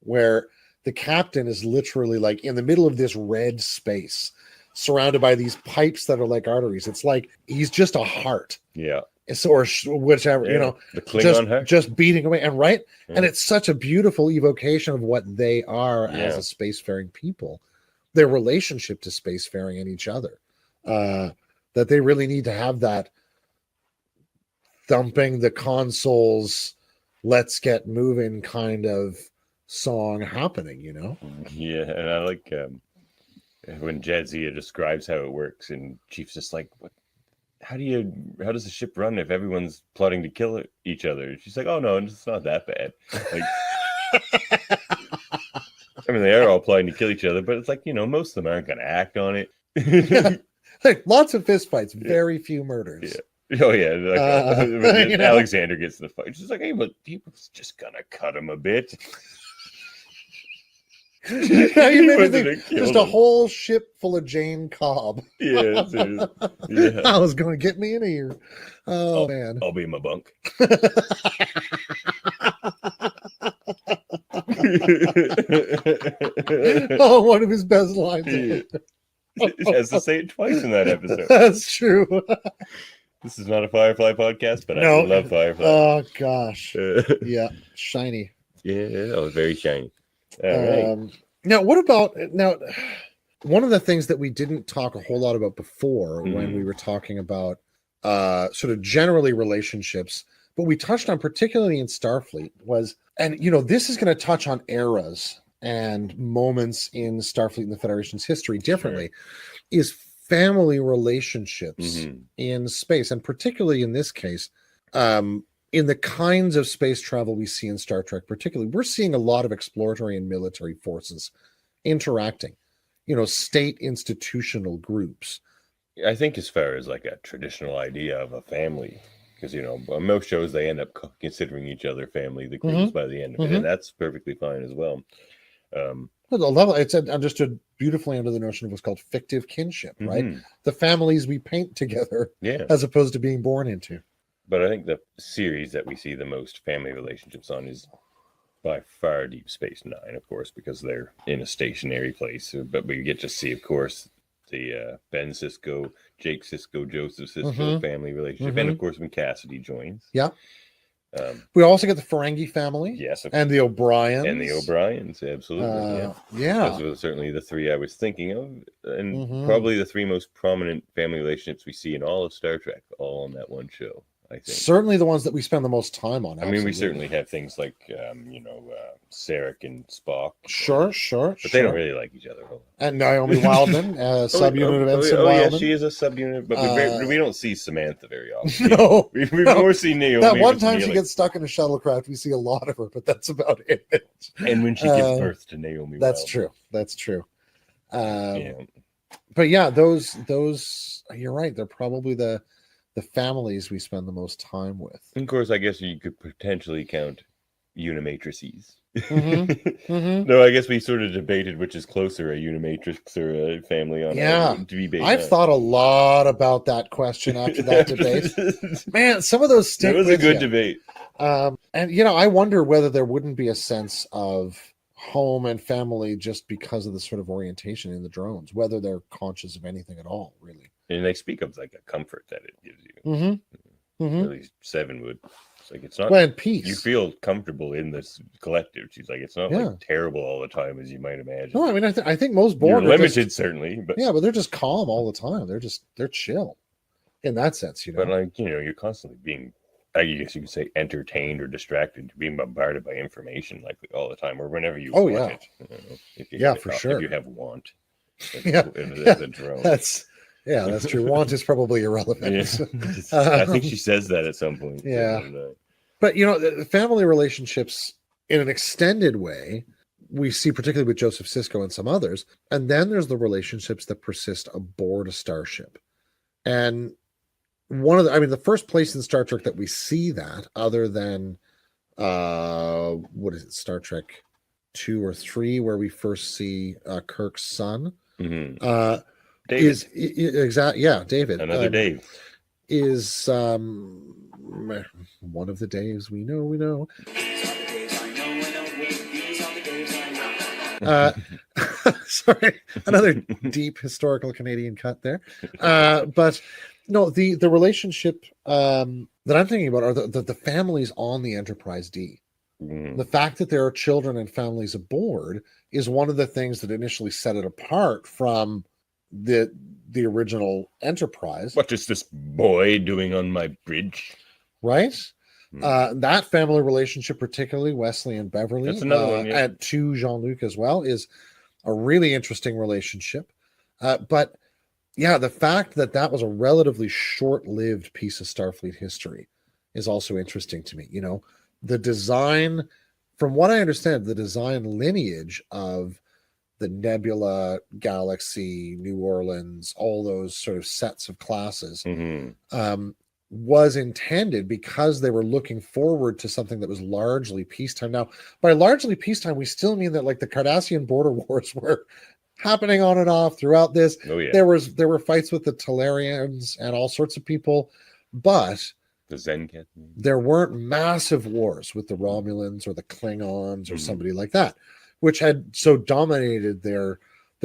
where the captain is literally like in the middle of this red space, surrounded by these pipes that are like arteries. It's like he's just a heart, yeah. or whichever, you Yeah. know, The Klingon heart. just beating away. And right, Yeah. and it's such a beautiful evocation of what they are as a spacefaring people, their relationship to spacefaring and each other. That they really need to have that thumping the consoles, let's get moving kind of song happening, you know? Yeah, and I like when Jadzia describes how it works, and Chief's just like, "What? How does the ship run if everyone's plotting to kill each other?" She's like, "Oh no, it's not that bad." Like, I mean, they are all plotting to kill each other, but it's like, you know, most of them aren't going to act on it. Yeah. Like, lots of fistfights, very few murders. Yeah. Oh yeah, like, when you know? Alexander gets in the fight. She's like, "Hey, but he was just gonna cut him a bit." Yeah, you He made me wasn't think, gonna kill just a him. whole ship full of Jane Cobb. Yeah, seriously. Yeah. I was going to get me in here. Oh, man. I'll be in my bunk. Oh, one of his best lines. Yeah. He has to say it twice in that episode. That's true. This is not a Firefly podcast, but No. I do love Firefly. Oh, gosh. Yeah, shiny. Yeah, that was very shiny. All right. Now, one of the things that we didn't talk a whole lot about before when we were talking about sort of generally relationships, but we touched on particularly in Starfleet was, and you know, this is going to touch on eras and moments in Starfleet and the Federation's history differently, is family relationships in space, and particularly in this case, in the kinds of space travel we see in Star Trek, particularly, we're seeing a lot of exploratory and military forces interacting, you know, state institutional groups. I think as far as like a traditional idea of a family, because, you know, on most shows they end up considering each other family, the groups by the end of it, and that's perfectly fine as well. It's understood beautifully under the notion of what's called fictive kinship, right? The families we paint together, as opposed to being born into. But I think the series that we see the most family relationships on is by far Deep Space Nine, of course, because they're in a stationary place. But we get to see, of course, the Ben Sisko, Jake Sisko, Joseph Sisko family relationship, and of course when Cassidy joins. Yeah. We also get the Ferengi family, yes, and the O'Briens, absolutely. Yeah. Those were certainly the three I was thinking of, and probably the three most prominent family relationships we see in all of Star Trek, all on that one show. I think certainly the ones that we spend the most time on. I mean, we certainly have things like Sarek and Spock. Sure. But they don't really like each other. And Naomi Wildman, subunit of Ensign Oh Wildman. yeah, she is a subunit, but we don't see Samantha very often. No, we've more seen Naomi. That one time Neelix. she gets stuck in a shuttlecraft, we see a lot of her, but that's about it. And when she gives birth to Naomi, that's Wildman. true. That's true. Yeah. But yeah, those you're right. They're probably the families we spend the most time with. And of course, I guess you could potentially count Unimatrices. No, I guess we sort of debated which is closer, a Unimatrix or a family on debate. I've thought a lot about that question after that debate. Man, some of those stick. It was a good debate. And I wonder whether there wouldn't be a sense of home and family just because of the sort of orientation in the drones, whether they're conscious of anything at all, really. And they speak of like a comfort that it gives you. Mm-hmm. At least Seven would. It's like it's not. Well, and peace. You feel comfortable in this collective. She's like, it's not like terrible all the time as you might imagine. No, I mean, I think most board You're limited, certainly, but but they're just calm all the time. They're chill in that sense, But like you're constantly being, I guess you could say, entertained or distracted, being bombarded by information like all the time, or whenever you want it. If you for sure. If you have want, a drone. That's true. Want is probably irrelevant. I think she says that at some point. Yeah. But the family relationships in an extended way, we see particularly with Joseph Sisko and some others, and then there's the relationships that persist aboard a starship. And the first place in Star Trek that we see that, other than what is it, Star Trek 2 or 3, where we first see Kirk's son, David. Is David. Another Dave. Is one of the Daves we know. Sorry, another deep historical Canadian cut there. But no, the relationship that I'm thinking about are the families on the Enterprise D. The fact that there are children and families aboard is one of the things that initially set it apart from the original Enterprise. What is this boy doing on my bridge? Right? That family relationship, particularly Wesley and Beverly, that's another one, and to Jean-Luc as well, is a really interesting relationship. But the fact that was a relatively short-lived piece of Starfleet history is also interesting to me. The design, from what I understand, the design lineage of the Nebula, Galaxy, New Orleans, all those sort of sets of classes, was intended because they were looking forward to something that was largely peacetime. Now, by largely peacetime, we still mean that like the Cardassian border wars were happening on and off throughout this. Oh, yeah. There were fights with the Tailors and all sorts of people, but the Zencat. There weren't massive wars with the Romulans or the Klingons or somebody like that, which had so dominated their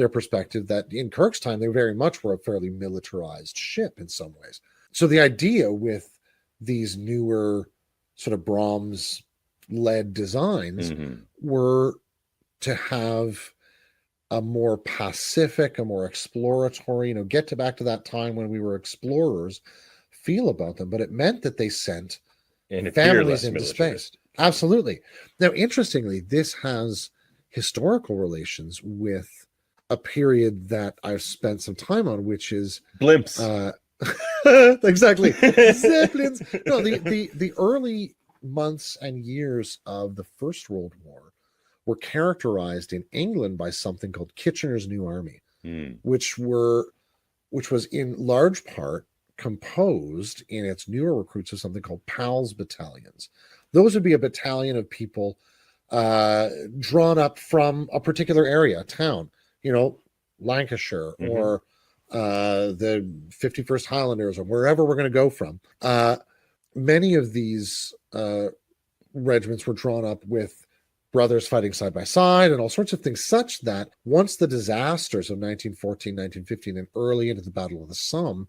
perspective that in Kirk's time, they very much were a fairly militarized ship in some ways. So the idea with these newer sort of Brahms-led designs were to have a more pacific, a more exploratory, get back to that time when we were explorers feel about them. But it meant that they sent families into space. Absolutely. Now, interestingly, this has historical relations with a period that I've spent some time on, which is blimps. Exactly. Zeppelins. No, the early months and years of the First World War were characterized in England by something called Kitchener's New Army, which was in large part composed in its newer recruits of something called PALS battalions. Those would be a battalion of people drawn up from a particular area, town, Lancashire or the 51st Highlanders or wherever we're going to go from. Many of these regiments were drawn up with brothers fighting side by side and all sorts of things, such that once the disasters of 1914, 1915, and early into the Battle of the Somme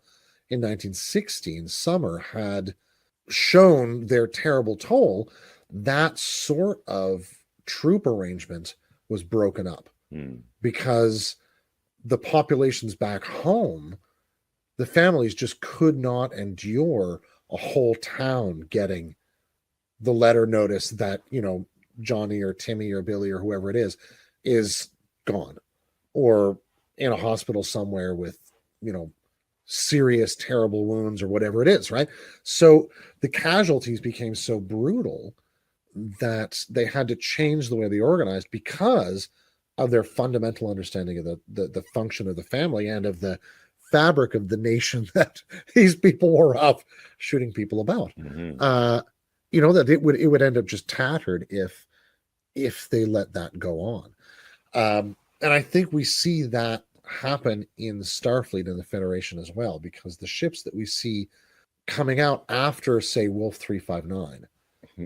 in 1916, summer had shown their terrible toll, that sort of troop arrangement was broken up because the populations back home, the families just could not endure a whole town getting the letter notice that, Johnny or Timmy or Billy or whoever it is gone or in a hospital somewhere with, serious, terrible wounds or whatever it is, right? So the casualties became so brutal that they had to change the way they organized because of their fundamental understanding of the function of the family and of the fabric of the nation that these people were up shooting people about. That it would end up just tattered if they let that go on. And I think we see that happen in Starfleet and the Federation as well, because the ships that we see coming out after, say, Wolf 359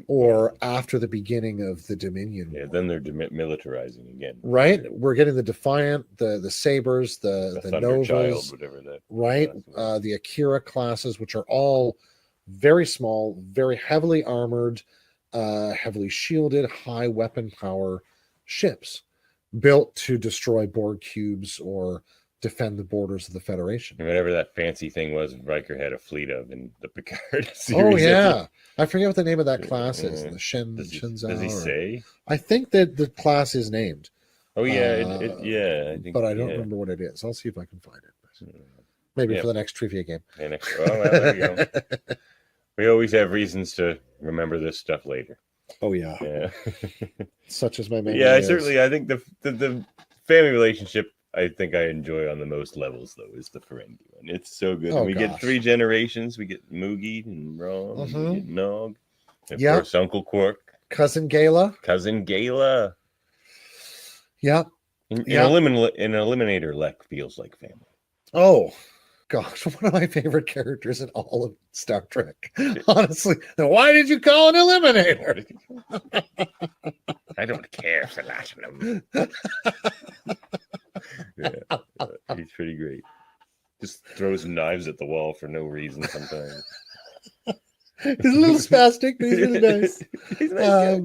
or after the beginning of the Dominion Yeah, War. then they're militarizing again. Right? We're getting the Defiant, the Sabres, the Thunder Child, Novas, whatever that. right? class was. The Akira classes, which are all very small, very heavily armored, heavily shielded, high weapon power ships built to destroy Borg cubes or defend the borders of the Federation. And whatever that fancy thing was, Riker had a fleet of in the Picard series. Oh yeah, I forget what the name of that class is. Yeah. The Shen Does he Shenzhou, or- say? I think that the class is named. Oh yeah, Uh, I think, but I don't yeah. remember what it is. I'll see if I can find it. Hmm. Maybe Yeah. for the next trivia game. And well, there you go. We always have reasons to remember this stuff later. Oh yeah, Yeah, such as my memory. yeah. is. I think the family relationship I think I enjoy on the most levels though is the Ferengi one. It's so good. Oh, We get gosh. 3 generations. We get Moogie and Rom, and we get Nog, and of Yeah. course Uncle Quark, Cousin Gala. Cousin Gala. Yeah. An Yeah. Eliminator Lek feels like family. Oh, gosh, one of my favorite characters in all of Star Trek. Honestly, now why did you call an Eliminator? I don't care for that one. Yeah, he's pretty great. Just throws knives at the wall for no reason sometimes. He's a little spastic, but he's really nice. He's a nice guy.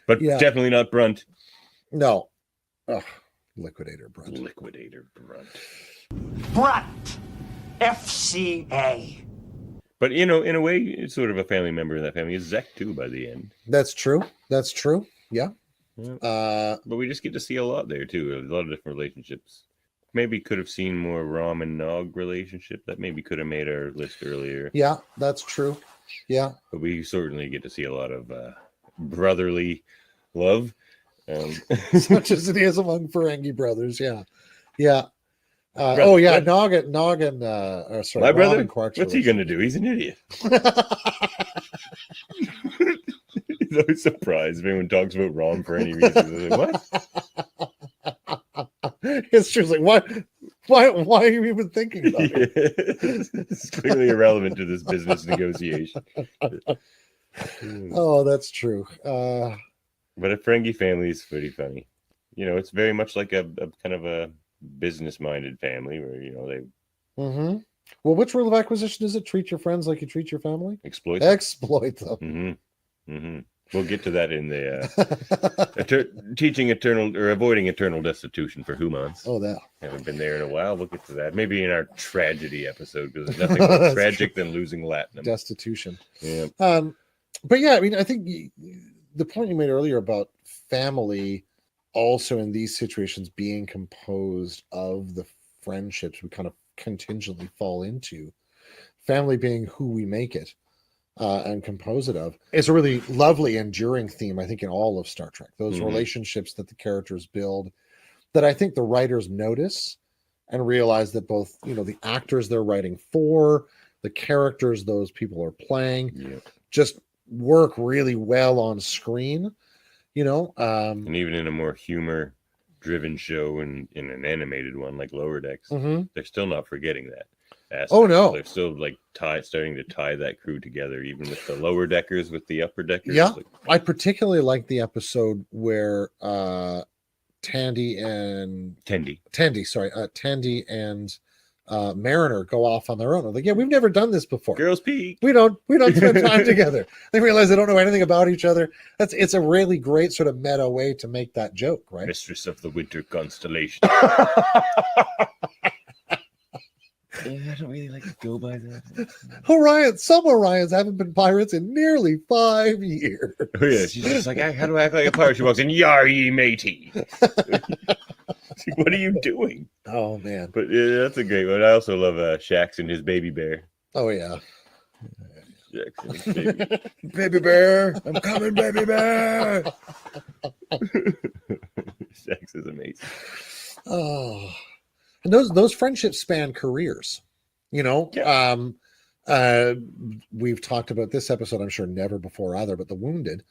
But yeah. definitely not Brunt. No. Oh, Liquidator Brunt. Liquidator Brunt. Brunt. FCA. But in a way, it's sort of a family member in that family. Is Zek too by the end. That's true. That's true. Yeah. Yeah. But we just get to see a lot there too. A lot of different relationships. Maybe could have seen more Rom and Nog relationship. That maybe could have made our list earlier. Yeah, that's true. Yeah. But we certainly get to see a lot of brotherly love. Such as it is among Ferengi brothers. Yeah. Yeah. Brother, oh yeah, brother. Nog and sorry, My Rom brother? and Quark's What's he going to do? He's an idiot. He's always surprised if anyone talks about Rom for any reason. He's like, what? It's true. Like, why are you even thinking about it? It's clearly irrelevant to this business negotiation. Oh, that's true. But a Ferengi family is pretty funny. It's very much like a kind of a business-minded family where, they Well, which rule of acquisition is it? Treat your friends like you treat your family? exploit. Exploit them. We'll get to that in the teaching eternal or avoiding eternal destitution for humans. Oh, that. Haven't been there in a while. We'll get to that. Maybe in our tragedy episode, because there's nothing more tragic than losing Latinum. Destitution. Yeah. But yeah, I mean, I think the point you made earlier about family also in these situations being composed of the friendships we kind of contingently fall into, family being who we make it and compose it of, is a really lovely, enduring theme, I think, in all of Star Trek. Those relationships that the characters build that I think the writers notice and realize that both, the actors they're writing for, the characters those people are playing, just work really well on screen. And even in a more humor-driven show and in an animated one like Lower Decks, they're still not forgetting that aspect. Oh, no. They're still starting to tie that crew together, even with the lower deckers, with the upper deckers. Yeah, I particularly like the episode where Tandy and Mariner go off on their own. I'm like, yeah, we've never done this before. Girls Peak. We don't spend time together. They realize they don't know anything about each other. It's a really great sort of meta way to make that joke, right? Mistress of the Winter Constellation. I don't really like to go by that. Some Orions haven't been pirates in nearly 5 years. Oh yeah, she's just like, how do I act like a pirate? She walks in, yar ye matey. What are you doing? Oh man! But yeah, that's a great one. I also love Shax and his baby bear. Oh yeah, Shax and his baby. baby bear, I'm coming, baby bear. Shax is amazing. Oh, and those friendships span careers. Yeah. We've talked about this episode, I'm sure never before either, but the Wounded.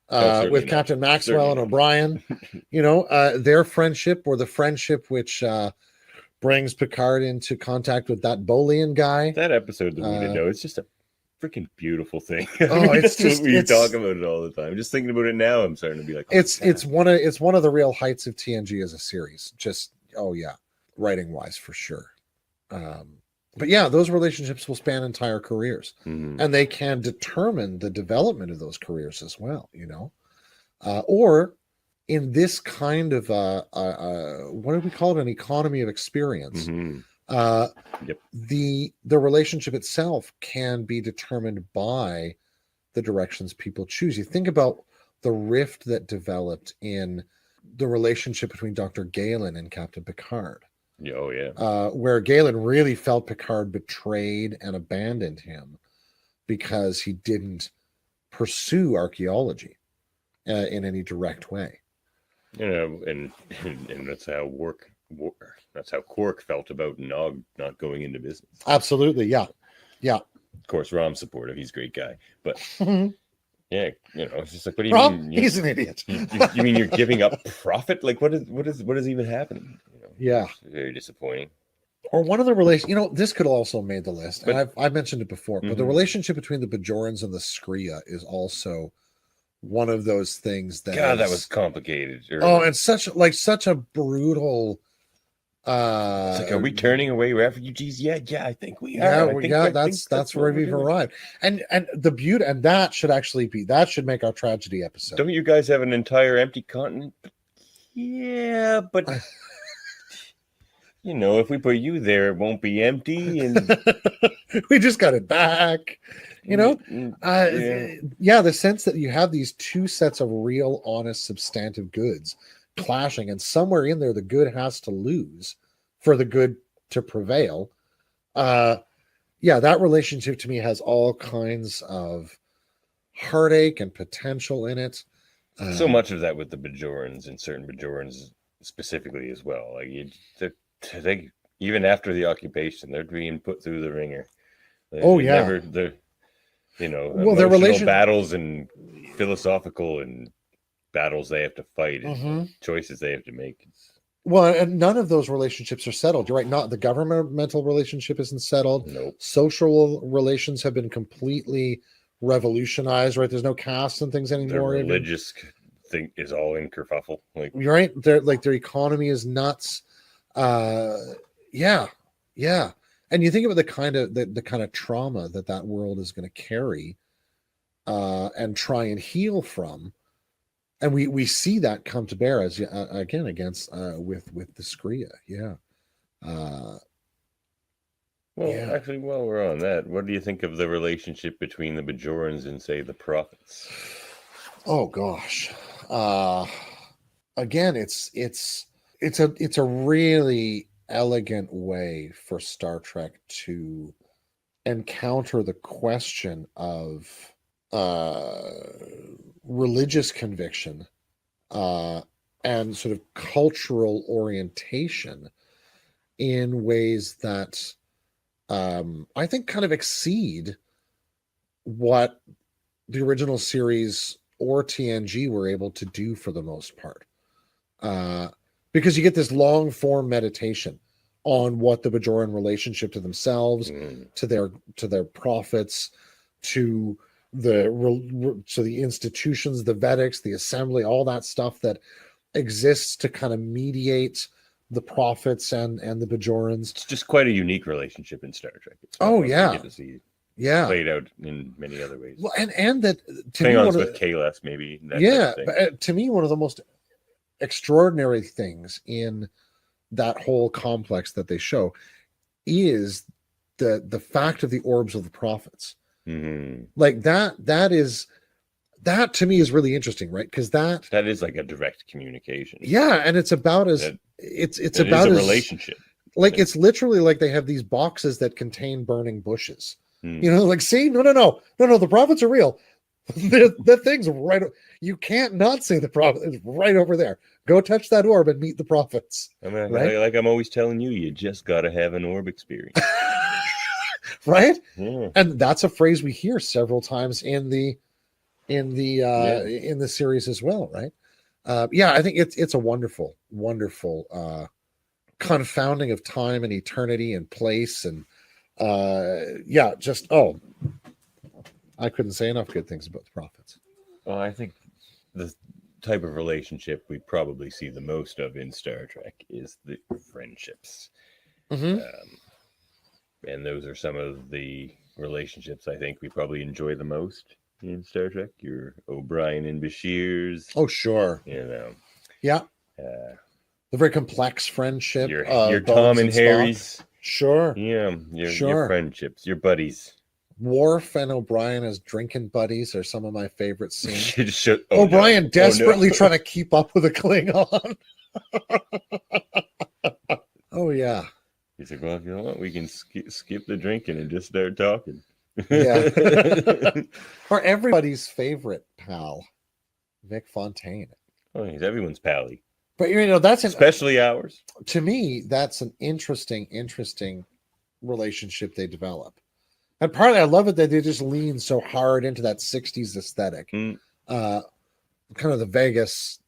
Certainly With not. Captain Maxwell and Certainly O'Brien, their friendship, or the friendship which brings Picard into contact with that Bolian guy. That episode that we didn't know, it's just freaking beautiful thing. Oh, it's that's just what we it's talk about it all the time. Just thinking about it now, I'm starting to be like, it's one of the real heights of TNG as a series. Just writing wise for sure. But yeah, those relationships will span entire careers, and they can determine the development of those careers as well. Or in this kind of what do we call it? An economy of experience. Yep. The relationship itself can be determined by the directions people choose. You think about the rift that developed in the relationship between Dr. Galen and Captain Picard. Oh yeah. Where Galen really felt Picard betrayed and abandoned him because he didn't pursue archaeology in any direct way. And that's how that's how Quark felt about Nog not going into business. Absolutely, yeah. Of course, Rom's supportive. He's a great guy, but yeah, it's just like, what do you Rom, mean? he's an idiot. You mean you're giving up profit? Like, what is even happening? Yeah, it's very disappointing. Or one of the relations, this could also made the list, But, and I've mentioned it before, but the relationship between the Bajorans and the Skria is also one of those things that that was complicated. And such a brutal. It's like, are we turning away refugees? Yeah, I think we are. That's where we've arrived, and the beauty, and that should make our tragedy episode. Don't you guys have an entire empty continent? Yeah, but if we put you there, it won't be empty, and we just got it back. The sense that you have these two sets of real, honest, substantive goods clashing, and somewhere in there, the good has to lose for the good to prevail. That relationship to me has all kinds of heartache and potential in it. So much of that with the Bajorans and certain Bajorans specifically as well. Like they even after the occupation, they're being put through the ringer. Their emotional battles and philosophical and battles they have to fight and choices they have to make. Well, and none of those relationships are settled. You're right. Not the governmental relationship isn't settled. Nope. Social relations have been completely revolutionized. Right. There's no caste and things anymore. The religious thing is all in kerfuffle. Like, you're right. Their economy is nuts. Yeah. And you think about the kind of trauma that world is going to carry, and try and heal from. And we see that come to bear as again against with the Skria. Actually, while we're on that, what do you think of the relationship between the Bajorans and, say, the Prophets? Oh gosh, again, it's a really elegant way for Star Trek to encounter the question of religious conviction and sort of cultural orientation in ways that I think kind of exceed what the original series or TNG were able to do for the most part. Because you get this long form meditation on what the Bajoran relationship to themselves, to their prophets, to the institutions, the Vedics, the assembly, all that stuff that exists to kind of mediate the prophets and the Bajorans. It's just quite a unique relationship in Star Trek. You get to see played out in many other ways. Well, and that to Klingons with Kahless, maybe. But to me, one of the most extraordinary things in that whole complex that they show is the fact of the orbs of the prophets. Like that to me is really interesting, right? Because that is like a direct communication. And it's about it's about a relationship. Like it's literally like they have these boxes that contain burning bushes. Like, see, no, the prophets are real. The thing's right. You can't not say the prophet is right over there. Go touch that orb and meet the prophets. I mean, right? Like I'm always telling you, you just got to have an orb experience. Right? Yeah. And that's a phrase we hear several times in the series as well, right? I think it's a wonderful confounding of time and eternity and place and I couldn't say enough good things about the Prophets. Well, I think the type of relationship we probably see the most of in Star Trek is the friendships. Mm-hmm. And those are some of the relationships I think we probably enjoy the most in Star Trek. Your O'Brien and Bashir's. Oh, sure. You know. Yeah. Uh, The very complex friendship. your Bones Tom and Spock. Harry's. Sure. Yeah. Your friendships, your buddies. Worf and O'Brien as drinking buddies are some of my favorite scenes. O'Brien no. desperately trying to keep up with a Klingon. Oh, yeah. He's like, well, if you know what, we can skip the drinking and just start talking. Yeah. Or everybody's favorite pal, Vic Fontaine. Oh, he's everyone's pally. But, you know, especially ours. To me, that's an interesting relationship they develop. And partly I love it that they just lean so hard into that 60s aesthetic. Kind of the Vegas,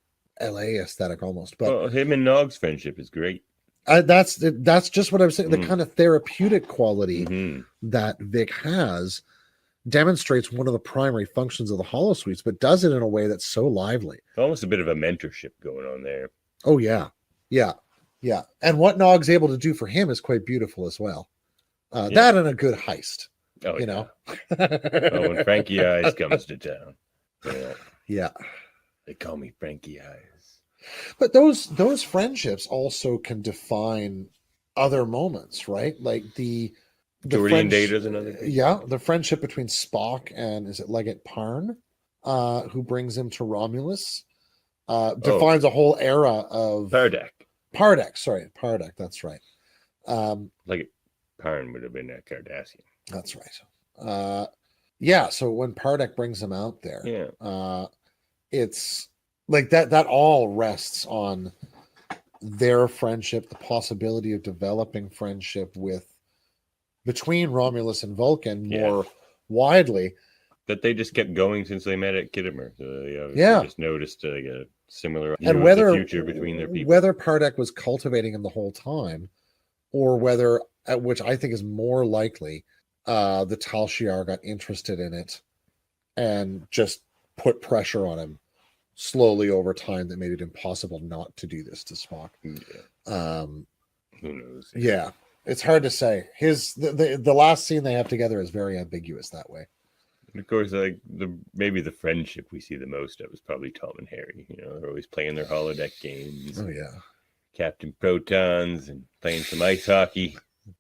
LA aesthetic almost. But him and Nog's friendship is great. That's just what I was saying. The kind of therapeutic quality that Vic has demonstrates one of the primary functions of the holosuites, but does it in a way that's so lively. Almost a bit of a mentorship going on there. Oh, yeah. Yeah. Yeah. And what Nog's able to do for him is quite beautiful as well. That and a good heist. Oh, you know. When Frankie Eyes comes to town. Yeah. They call me Frankie Eyes. But those friendships also can define other moments, right? Like the Geordi and Data's another thing. Yeah, the friendship between Spock and is it Leggett Parn, who brings him to Romulus, defines a whole era of Pardek, that's right. Leggett Parn would have been a Cardassian. That's right. Yeah, so when Pardek brings him out there, it's like that all rests on their friendship, the possibility of developing friendship between Romulus and Vulcan more widely. That they just kept going since they met at Kittimer. So they just noticed a similar and whether of the future between their people. Whether Pardek was cultivating him the whole time, or whether, which I think is more likely, the Tal Shiar got interested in it and just put pressure on him slowly over time that made it impossible not to do this to Spock. Who knows? Yeah, it's hard to say. The last scene they have together is very ambiguous that way. And of course, like maybe the friendship we see the most of is probably Tom and Harry. You know, they're always playing their holodeck games. Oh yeah, Captain Protons and playing some ice hockey,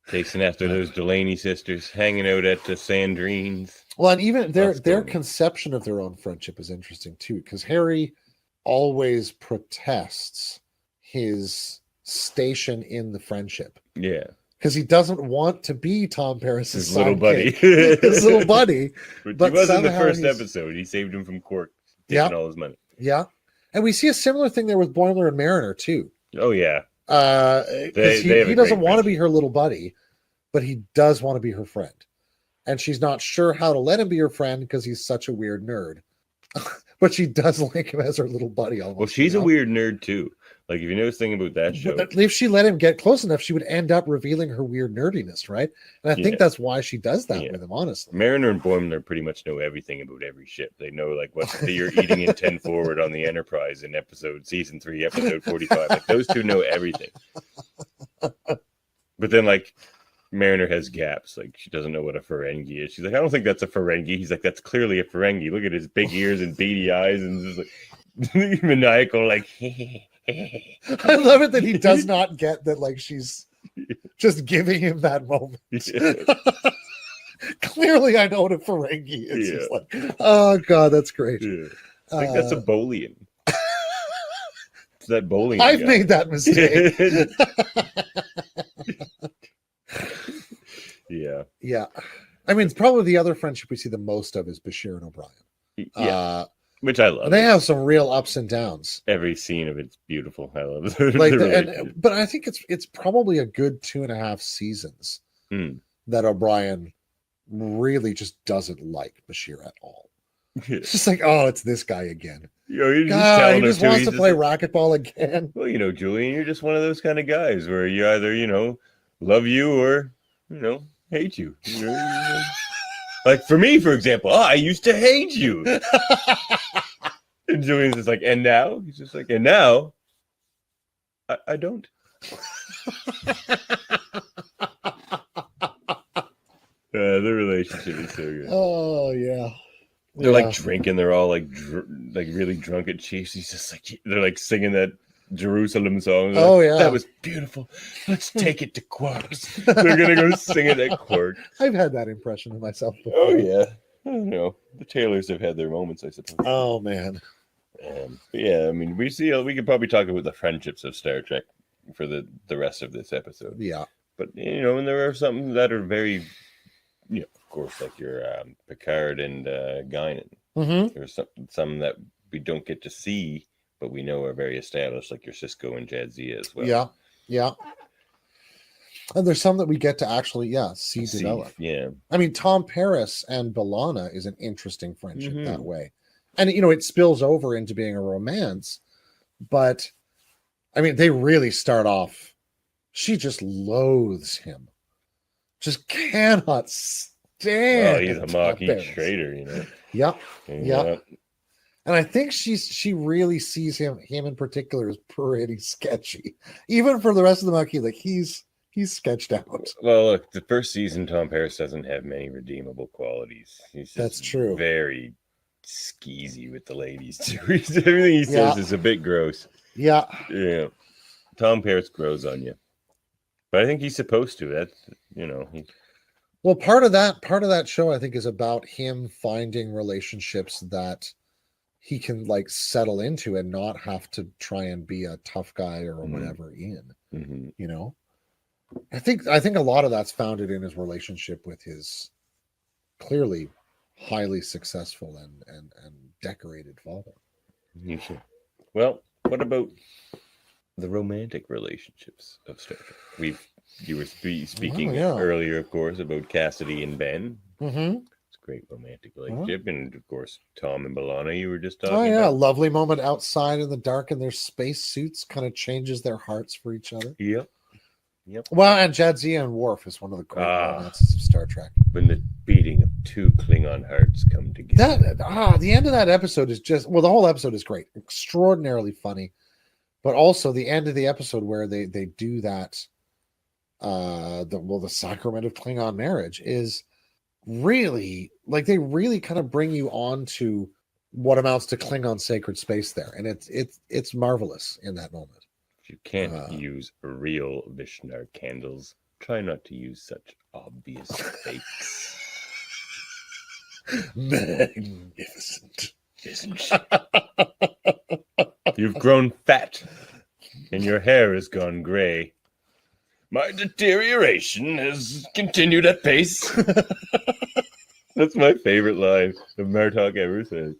chasing after those Delaney sisters, hanging out at the Sandrines. Well, and even their conception of their own friendship is interesting too, because Harry always protests his station in the friendship. Yeah. Because he doesn't want to be Tom Paris's little buddy. His little buddy. But he was in the first episode. He saved him from Quark taking all his money. Yeah. And we see a similar thing there with Boimler and Mariner, too. Oh, yeah. He doesn't want to be her little buddy, but he does want to be her friend. And she's not sure how to let him be her friend because he's such a weird nerd. But she does like him as her little buddy almost. Well, she's a weird nerd, too. Like, if you know this thing about that show. But if she let him get close enough, she would end up revealing her weird nerdiness, right? And I think that's why she does that with him, honestly. Mariner and Boimler pretty much know everything about every ship. They know, like, what you're eating in 10 Forward on the Enterprise in season 3, episode 45. Like, those two know everything. But then, like, Mariner has gaps. Like, she doesn't know what a Ferengi is. She's like, I don't think that's a Ferengi. He's like, that's clearly a Ferengi. Look at his big ears and beady eyes and just like maniacal, like, I love it that he does not get that, like, she's just giving him that moment. Clearly, I know what a Ferengi is. It's like, oh, God, that's great. I think that's a Bolian. It's that Bolian I've guy. made that mistake. Yeah. I mean, probably the other friendship we see the most of is Bashir and O'Brien. Which I love. They have some real ups and downs. Every scene of it's beautiful. I love it. But I think it's probably a good 2.5 seasons that O'Brien really just doesn't like Bashir at all. It's just like, oh, it's this guy again. He just wants to play racquetball again. Well, Julian, you're just one of those kind of guys where you either, love you or, hate you. Like for me, for example, I used to hate you. And Julian's just like, and now? He's just like, and now? I don't. The relationship is so good. Oh yeah. They're like drinking. They're all like really drunk at Chiefs. He's just like they're like singing that Jerusalem song. They're Oh like, yeah, that was beautiful. Let's take it to Quark's. They're gonna go sing it at Quark. I've had that impression of myself before. Oh yeah. I don't know. The Tailors have had their moments, I suppose. Oh man. But yeah, I mean, we could probably talk about the friendships of Star Trek for the rest of this episode. Yeah. But and there are some that are very, of course, like your Picard and Guinan. Mm-hmm. There's some that we don't get to see, but we know are very established, like your Cisco and Jadzia as well. Yeah. Yeah. And there's some that we get to actually, see develop. Yeah. I mean, Tom Paris and B'Elanna is an interesting friendship Mhm. that way. And, it spills over into being a romance. But, I mean, they really start off, she just loathes him. Just cannot stand Oh, he's a Tom Maquis Paris. traitor, Yep. Yeah. Yep. And I think she really sees him in particular as pretty sketchy. Even for the rest of the Maquis, like he's sketched out. Well, look, the first season, Tom Paris doesn't have many redeemable qualities. He's just That's true. Very skeezy with the ladies too. Everything he says is a bit gross. Yeah. Yeah. Tom Paris grows on you. But I think he's supposed to. That's Well, part of that show, I think, is about him finding relationships that he can like settle into and not have to try and be a tough guy or whatever in. Mm-hmm. I think a lot of that's founded in his relationship with his clearly highly successful and decorated father. Well, what about the romantic relationships of Star Trek? You were speaking earlier, of course, about Cassidy and Ben. Mm-hmm. It's a great romantic relationship, and of course, Tom and B'Elanna. You were just talking. Oh yeah, about. lovely moment outside in the dark in their space suits, kind of changes their hearts for each other. Yep. Well, and Jadzia and Worf is one of the great romances of Star Trek. When the beating of two Klingon hearts come together. The end of that episode is just the whole episode is great, extraordinarily funny, but also the end of the episode where they do that. The sacrament of Klingon marriage is really like they really kind of bring you on to what amounts to Klingon sacred space there, and it's marvelous in that moment. If you can't use real Vishnar candles, try not to use such obvious fakes. Magnificent, isn't she? You've grown fat, and your hair has gone gray. My deterioration has continued at pace. That's my favorite line of Martok ever said.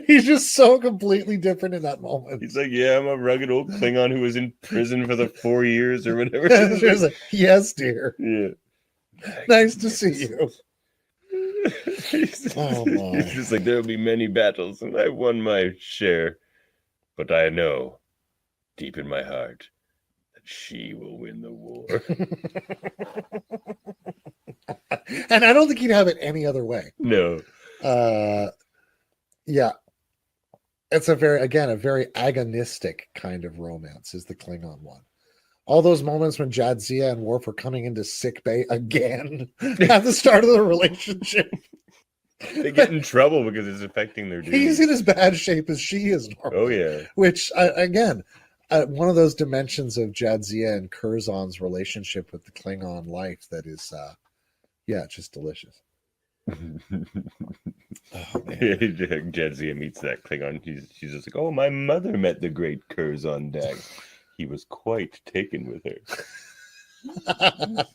He's just so completely different in that moment. He's like, yeah, I'm a rugged old Klingon who was in prison for the 4 years or whatever. She's like, yes, dear. Yeah. Nice to see you. He's just like, there'll be many battles, and I won my share. But I know, deep in my heart, that she will win the war. And I don't think he'd have it any other way. No. Yeah. It's a very agonistic kind of romance is the Klingon one. All those moments when Jadzia and Worf are coming into sickbay again at the start of the relationship. They get in trouble because it's affecting their duty. He's in as bad shape as she is normally. Oh, yeah. Which, one of those dimensions of Jadzia and Curzon's relationship with the Klingon life that is, just delicious. Jadzia meets that Klingon. She's just like, oh, my mother met the great Curzon Dax. He was quite taken with her.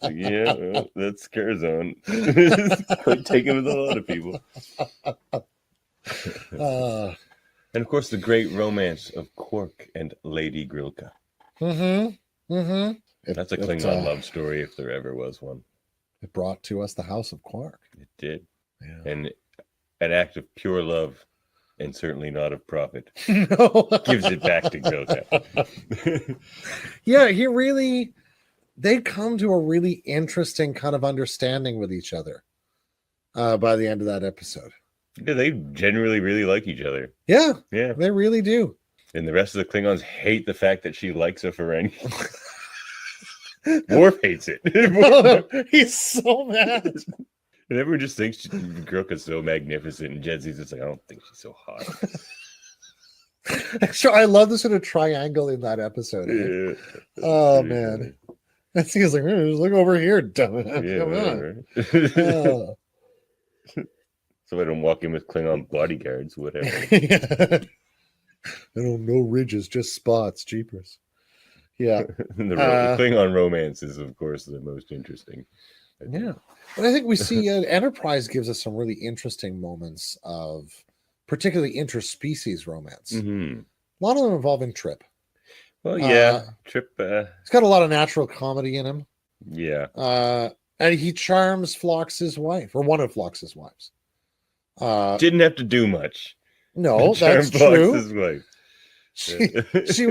Well, that's Curzon. Quite taken with a lot of people. And of course, the great romance of Quark and Lady Grilka. That's a Klingon love story if there ever was one. It brought to us the House of Quark. It did. Yeah. And an act of pure love, and certainly not of profit, No. gives it back to Grilka. Yeah, they come to a really interesting kind of understanding with each other. by the end of that episode. Yeah, they generally really like each other. Yeah, Yeah. they really do. And the rest of the Klingons hate the fact that she likes a Ferengi. Worf hates it. He's so mad. And everyone just thinks Girk is so magnificent, and Jed's just like, I don't think she's so hot. Sure, I love the sort of triangle in that episode. Eh? Yeah. Oh man, and he's like, just look over here, dumbass. Yeah, Come on. whatever. Oh. So I don't walk in with Klingon bodyguards, whatever. I don't know ridges, just spots, jeepers. Yeah, The Klingon romance is, of course, the most interesting. yeah. But I think we see Enterprise gives us some really interesting moments of particularly interspecies romance. Mm-hmm. A lot of them involving Trip. Well, yeah, Trip. He's got a lot of natural comedy in him. Yeah. And he charms Phlox's wife, or one of Phlox's wives. Didn't have to do much. No, Charm that's true. Phlox's wife. She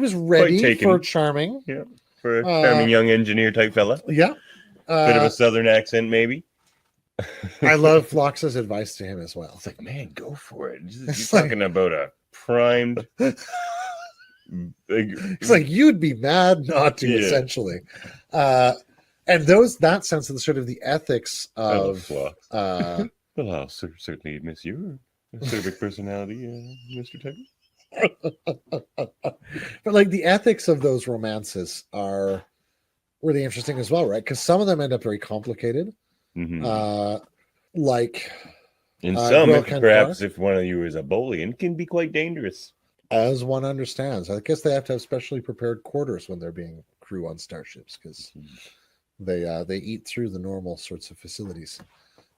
was ready taken. for charming. Yeah, for a charming young engineer type fella. Yeah. Bit of a southern accent, maybe. I love Phlox's advice to him as well. It's like, man, go for it. You're It's like- talking about a primed. It's like you'd be mad not to, Yeah. essentially. And that sense of the sort of the ethics of Phlox. uh, Well, I'll certainly miss your acerbic personality, Mr. Tucker. but like the ethics of those romances are really interesting as well, right? Because some of them end up very complicated. Mm-hmm. Like In some, Will Ken perhaps Clark? if one of you is a Bolian, can be quite dangerous. as one understands. I guess they have to have specially prepared quarters when they're being crew on starships because they eat through the normal sorts of facilities.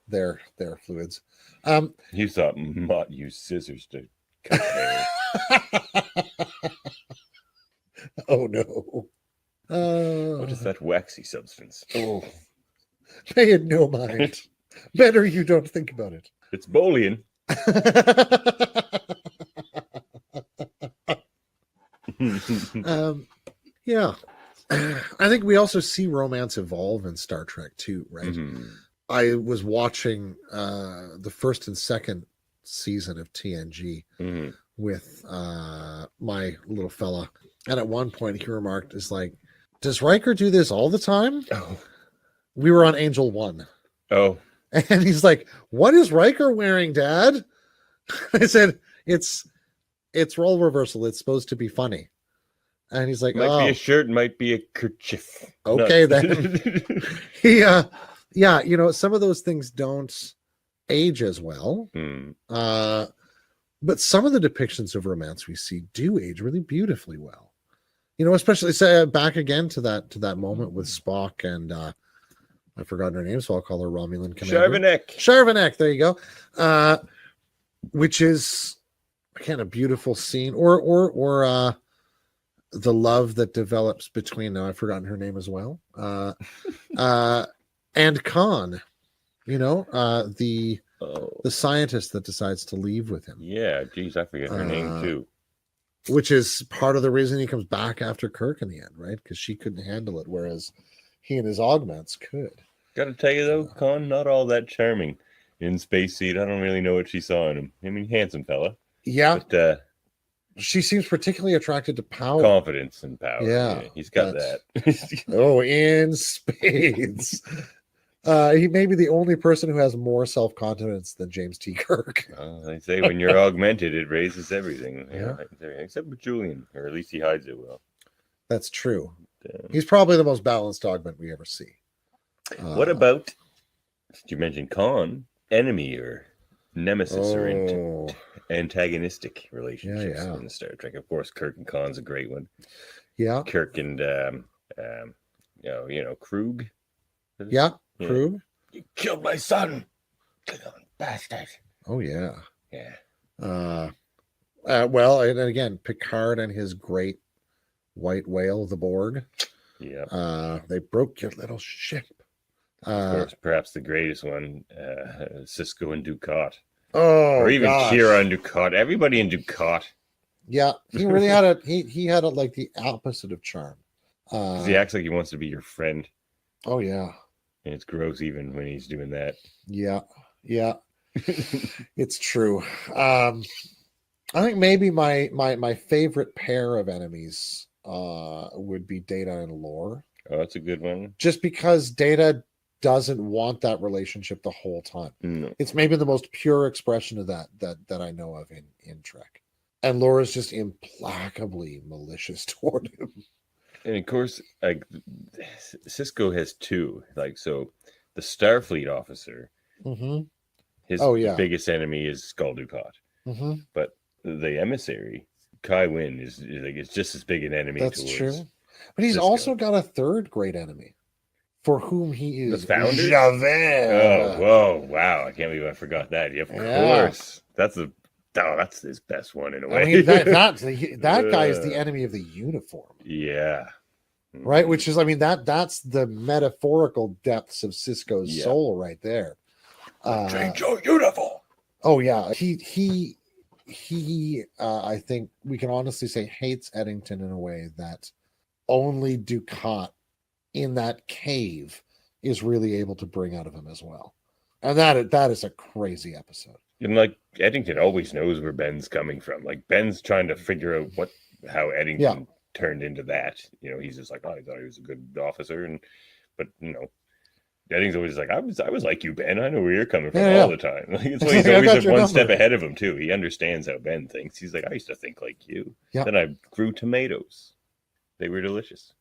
Their fluids. You thought Mott used scissors to cut hair. Oh no. What is that waxy substance? Oh, Pay it no mind. Better you don't think about it. it's Bolian. Yeah. I think we also see romance evolve in Star Trek too, right? Mhm. I was watching the first and second season of TNG Mhm. with my little fella, and at one point he remarked, "Is like, does Riker do this all the time?" Oh. We were on Angel 1. Oh. And he's like, "What is Riker wearing, Dad?" I said, It's role reversal. It's supposed to be funny." And he's like, Might be "Oh, a shirt, might be a kerchief. Okay, No. then." Yeah, some of those things don't age as well. Hmm. But some of the depictions of romance we see do age really beautifully well. Especially back again to that moment with Spock and I've forgotten her name, so I'll call her Romulan Commander. Charvenek, there you go. Which is again a beautiful scene, or the love that develops between, now I've forgotten her name as well. And Khan, the scientist that decides to leave with him. Yeah, geez, I forget her name too. Which is part of the reason he comes back after Kirk in the end, right? Because she couldn't handle it, whereas he and his augments could. Gotta tell you though, Khan, not all that charming in Space Seed. I don't really know what she saw in him. I mean, handsome fella. Yeah, But she seems particularly attracted to power. confidence and power. Yeah, He's got that. Oh, in spades. He may be the only person who has more self-confidence than James T. Kirk. Well, they say when you're augmented, it raises everything. Yeah. Except for Julian, or at least he hides it well. That's true. He's probably the most balanced augment we ever see. What about, did you mention Khan, enemy or nemesis or antagonistic relationships in Star Trek? Of course, Kirk and Khan's a great one. Yeah. Kirk and, Krug. Yeah, Krug. You killed my son, bastard. Oh, yeah. Yeah. Well, and again, Picard and his great white whale, the Borg. Yeah. They broke your little ship. Of course, perhaps the greatest one, Cisco and Ducat. Oh, or even gosh. Kira and Ducat. Everybody in Ducat. Yeah, he really had he had like the opposite of charm. He acts like he wants to be your friend. Oh yeah. And it's gross even when he's doing that. Yeah. Yeah, it's true. I think maybe my favorite pair of enemies would be Data and Lore, Oh, that's a good one. just because Data doesn't want that relationship the whole time. No. It's maybe the most pure expression of that I know of in Trek. And Laura's just implacably malicious toward him. And of course, like Cisco has two. Like, so the Starfleet officer, Mm-hmm. his Oh, yeah. biggest enemy is Skull Dukat. Mm-hmm. But the emissary, Kai Wynn, is like it's just as big an enemy. That's towards true. But he's Cisco. also got a third great enemy, for whom he is The Founders? Javert. Oh, whoa, wow! I can't believe I forgot that. Yeah, of course, that's his best one in a way. I mean, that guy is the enemy of the uniform, Yeah. right? Which is, I mean, that's the metaphorical depths of Cisco's soul right there. Change your uniform. Oh yeah, he I think we can honestly say hates Eddington in a way that only Dukat in that cave is really able to bring out of him as well. And that is a crazy episode. And like Eddington always knows where Ben's coming from. Like Ben's trying to figure out how Eddington turned into that. You know, he's just like, oh, I thought he was a good officer, but you know, Eddington's always like, I was like you, Ben. I know where you're coming from all the time. Like, it's why he's always one step ahead of him too. He understands how Ben thinks. He's like, I used to think like you. Yep. Then I grew tomatoes. They were delicious.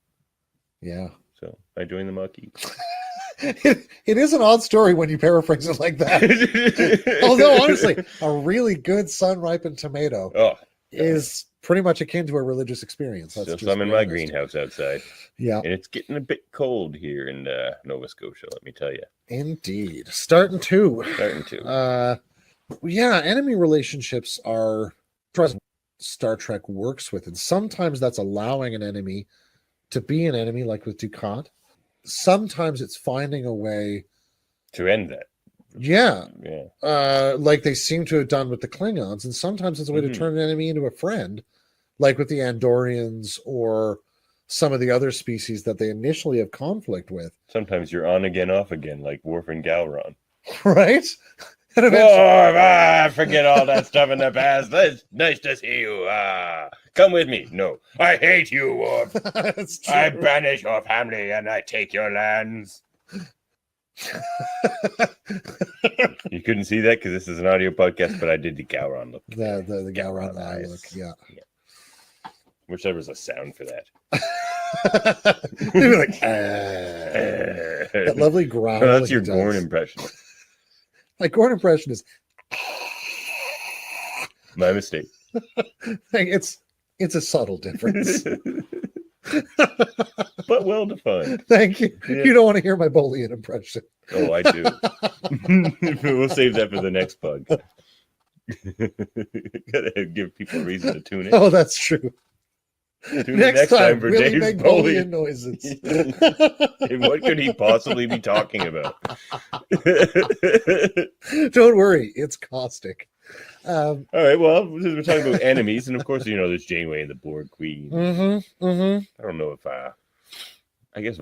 Yeah. So I joined the Maquis. It is an odd story when you paraphrase it like that. Although, honestly, a really good sun-ripened tomato is pretty much akin to a religious experience. That's Still some in my greenhouse outside. Yeah. And it's getting a bit cold here in Nova Scotia, let me tell you. Indeed. Starting to. Yeah, enemy relationships are present. Star Trek works with, and sometimes that's allowing an enemy to be an enemy, like with Dukat. Sometimes it's finding a way to end that. Yeah. Like they seem to have done with the Klingons, and sometimes it's a way to turn an enemy into a friend, like with the Andorians or some of the other species that they initially have conflict with. Sometimes you're on again, off again, like Worf and Galron. Right? And forget all that stuff in the past. It's nice to see you. Come with me. No, I hate you, Worf. I banish your family and I take your lands. You couldn't see that because this is an audio podcast, but I did the Galron look. The Galron eye look, yeah. Wish there was a sound for that. Like, that lovely growl. No, that's your Gorn impression. My Gorn impression is my mistake. It's a subtle difference. But well defined. Thank you. Yeah. You don't want to hear my Bolian impression. Oh, I do. We'll save that for the next bug. Gotta give people a reason to tune in. Oh, that's true. Next time for really Dave's make Bolian noises. And what could he possibly be talking about? Don't worry, it's caustic. All right, well, we're talking about enemies, and of course, you know, there's Janeway and the Borg Queen. I don't know if I guess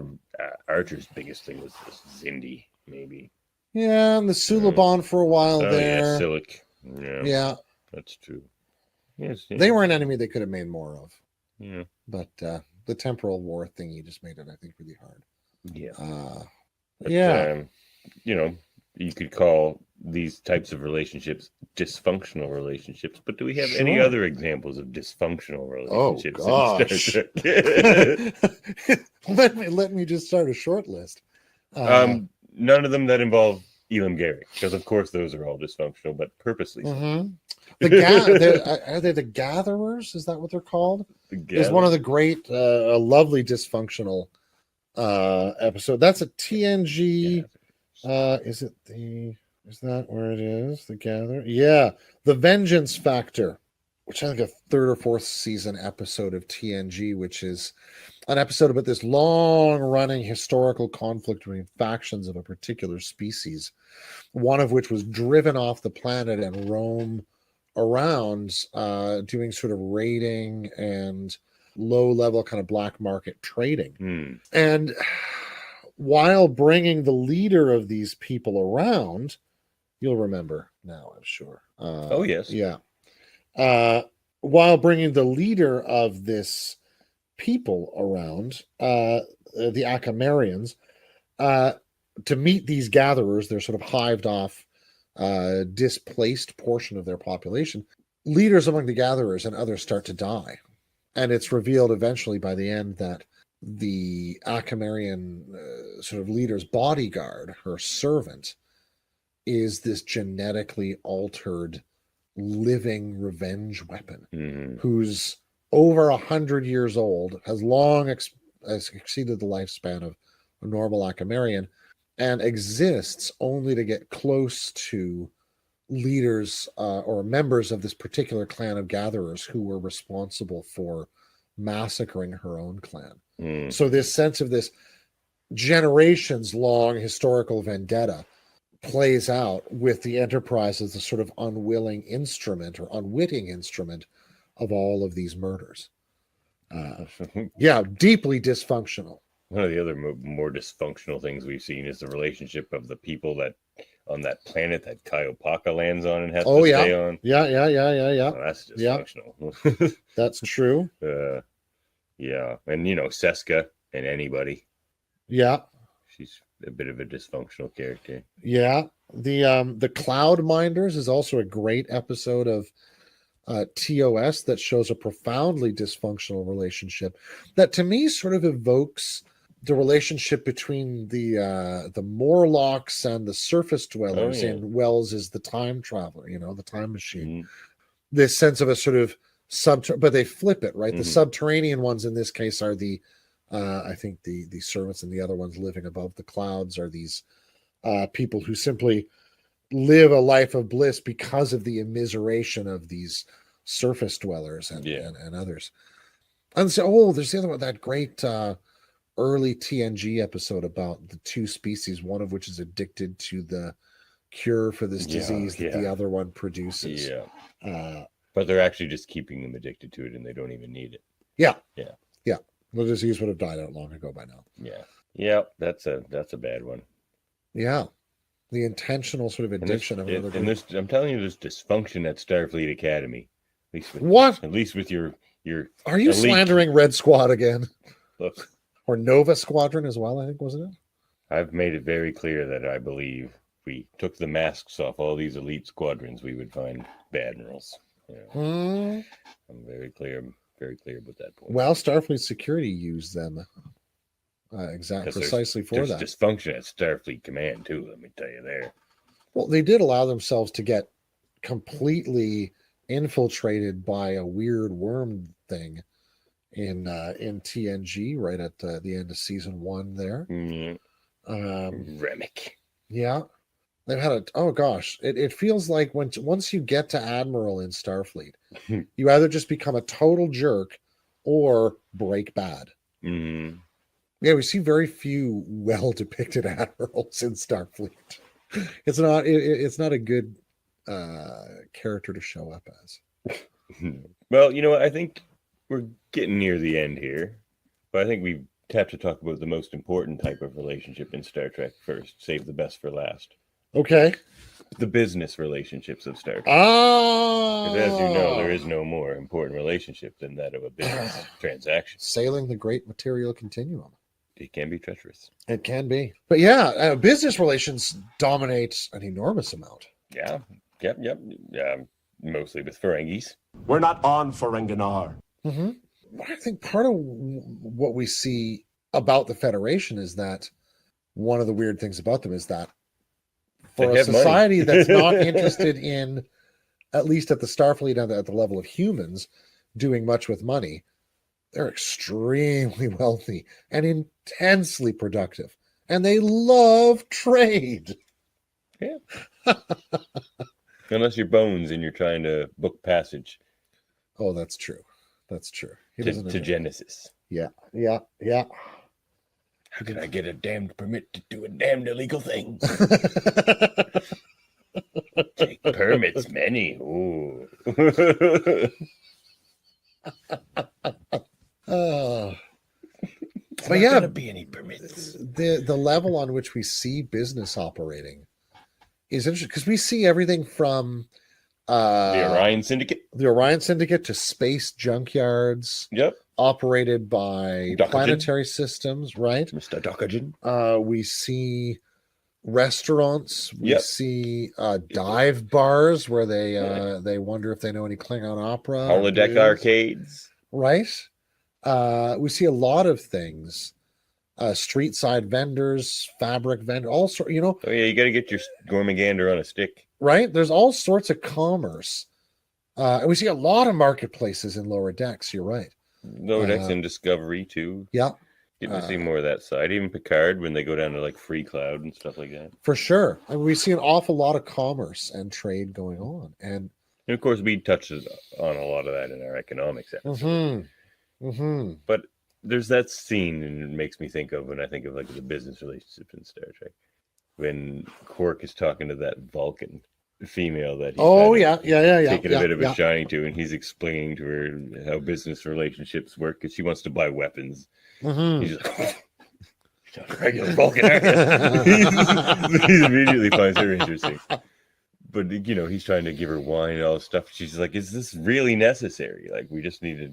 Archer's biggest thing was Zindi, maybe. Yeah, and the Suliban for a while there. Yeah, Silic. Yeah, that's true. Yes, they were an enemy they could have made more of. Yeah, but the temporal war thing, you just made it, I think, really hard. Yeah. You know, you could call these types of relationships dysfunctional relationships, but do we have any other examples of dysfunctional relationships? Oh gosh. let me just start a short list. None of them that involve Elam Garrick, because of course those are all dysfunctional, but purposely. Are they the Gatherers? Is that what they're called? Is one of the great, a lovely dysfunctional episode. That's a TNG. Is that where it is? The Gather? Yeah, the Vengeance Factor, which I think a third or fourth season episode of TNG, which is an episode about this long-running historical conflict between factions of a particular species, one of which was driven off the planet and roam around doing sort of raiding and low-level kind of black market trading. And while bringing the leader of these people around, You'll remember now, I'm sure. Oh, yes. Yeah. While bringing the leader of this people around, the Akamarians, to meet these gatherers, they're sort of hived off, displaced portion of their population. Leaders among the gatherers and others start to die. And it's revealed eventually by the end that the Akamarian sort of leader's bodyguard, her servant, is this genetically altered living revenge weapon who's over 100 years old, has long has exceeded the lifespan of a normal Akamarian, and exists only to get close to leaders or members of this particular clan of gatherers who were responsible for massacring her own clan. So this sense of this generations long historical vendetta plays out with the Enterprise as a sort of unwilling instrument or unwitting instrument of all of these murders. Deeply dysfunctional. One of the other more dysfunctional things we've seen is the relationship of the people that on that planet that Kaiopaka lands on and has to stay on. Yeah. Oh, that's dysfunctional. Yeah. That's true. Yeah. And, Seska and anybody. Yeah. She's a bit of a dysfunctional character. Yeah. The Cloud Minders is also a great episode of TOS that shows a profoundly dysfunctional relationship that to me sort of evokes the relationship between the Morlocks and the surface dwellers in Wells is the time traveler, the time machine. This sense of a sort of but they flip it, right? The subterranean ones in this case are the I think the servants, and the other ones living above the clouds are these people who simply live a life of bliss because of the immiseration of these surface dwellers and others. And so, there's the other one, that great early TNG episode about the two species, one of which is addicted to the cure for this disease that the other one produces. But they're actually just keeping them addicted to it, and they don't even need it. Yeah. The disease would have died out long ago by now. Yeah. That's a bad one. Yeah. The intentional sort of addiction of another group. I'm telling you, there's dysfunction at Starfleet Academy. What? At least with your Are you elite slandering Red Squad again? Look. Or Nova Squadron as well, I think, wasn't it? I've made it very clear that I believe if we took the masks off all these elite squadrons, we would find admirals. I'm very clear about that point. Well, Starfleet Security used them precisely for that. There's dysfunction at Starfleet Command, too, let me tell you there. Well, they did allow themselves to get completely infiltrated by a weird worm thing in TNG right at the end of season 1 there. Remick. Yeah. They've had it feels like once you get to Admiral in Starfleet, you either just become a total jerk or break bad. Yeah, we see very few well depicted admirals in Starfleet. It's not a good character to show up as. Well, I think we're getting near the end here, but I think we have to talk about the most important type of relationship in Star Trek first. Save the best for last. Okay. The business relationships of Star Trek. Because as you know, there is no more important relationship than that of a business transaction. Sailing the great material continuum. It can be treacherous. It can be. But yeah, business relations dominate an enormous amount. Yeah. Yep. Mostly with Ferengis. We're not on Ferenginar. I think part of what we see about the Federation is that one of the weird things about them is that for a society that's not interested in, at least at the Starfleet and at the level of humans, doing much with money, they're extremely wealthy and intensely productive. And they love trade. Yeah. Unless you're Bones and you're trying to book passage. Oh, that's true. That's true. To Genesis. Yeah. How can I get a damned permit to do a damned illegal thing? Take permits, many. Ooh. But yeah, gonna be any permits. The level on which we see business operating is interesting because we see everything from The Orion Syndicate. To space junkyards Yep. operated by Docogen. planetary systems, right? Mr. Docogen. We see restaurants. We Yep. see dive bars where they wonder if they know any Klingon opera. Holodeck arcades. Right? We see a lot of things. Street side vendors, fabric vendors, all sorts, Oh yeah, you got to get your Gormagander on a stick. right? There's all sorts of commerce. And we see a lot of marketplaces in Lower Decks. You're right. Lower Decks and Discovery too. Yeah. Getting to see more of that side. Even Picard when they go down to like Free Cloud and stuff like that. For sure. And we see an awful lot of commerce and trade going on. And of course, we touched on a lot of that in our economics episode. But there's that scene, and it makes me think of when I think of like the business relationships in Star Trek, when Quark is talking to that Vulcan female that he's taking a bit of a shining to, and he's explaining to her how business relationships work because she wants to buy weapons. He's like, oh, you're not a regular Vulcan, are you? He immediately finds her interesting. But he's trying to give her wine and all this stuff. She's like, "Is this really necessary? Like, we just need to.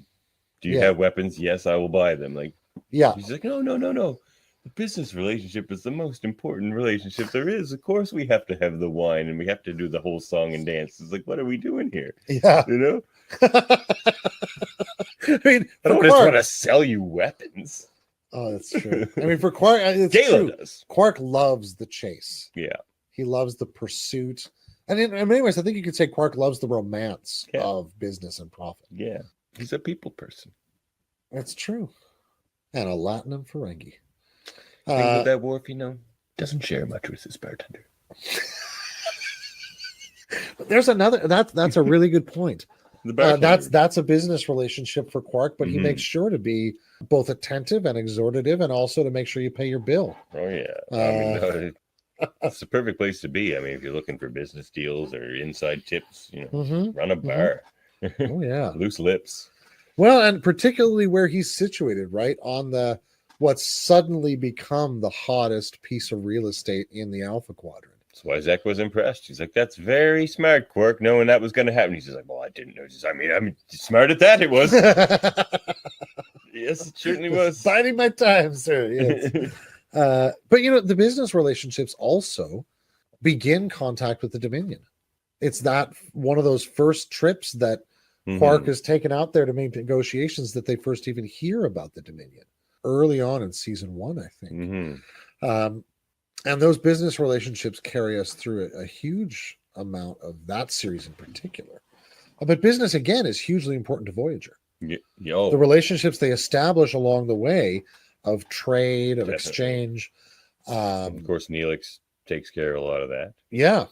Do you have weapons? Yes, I will buy them." Like, she's like, "No. The business relationship is the most important relationship there is. Of course, we have to have the wine and we have to do the whole song and dance. It's like, what are we doing here? Yeah, I mean, I don't just want to sell you weapons. Oh, that's true. I mean, for Quark, it's Galen does. Quark loves the chase. Yeah, he loves the pursuit. And in many ways, I think you could say Quark loves the romance of business and profit. Yeah, he's a people person. That's true. And a Latinum Ferengi. With that Worf, doesn't share much with his bartender. But there's another. That's a really good point. That's a business relationship for Quark, but he makes sure to be both attentive and exhortative, and also to make sure you pay your bill. Oh yeah, it's the perfect place to be. I mean, if you're looking for business deals or inside tips, run a bar. Oh yeah, loose lips. Well, and particularly where he's situated, right on what's suddenly become the hottest piece of real estate in the Alpha Quadrant. That's why Zek was impressed. He's like, "That's very smart, Quark, knowing that was going to happen." He's just like, "Well, I didn't know." He's, I'm smart at that. It was. Yes, it certainly was. Biding my time, sir. Yes. But the business relationships also begin contact with the Dominion. It's that one of those first trips that Quark is taken out there to make negotiations that they first even hear about the Dominion early on in season 1, I think. And those business relationships carry us through a huge amount of that series in particular. But business, again, is hugely important to Voyager. The relationships they establish along the way of trade, of exchange. Of course, Neelix takes care of a lot of that. Yeah.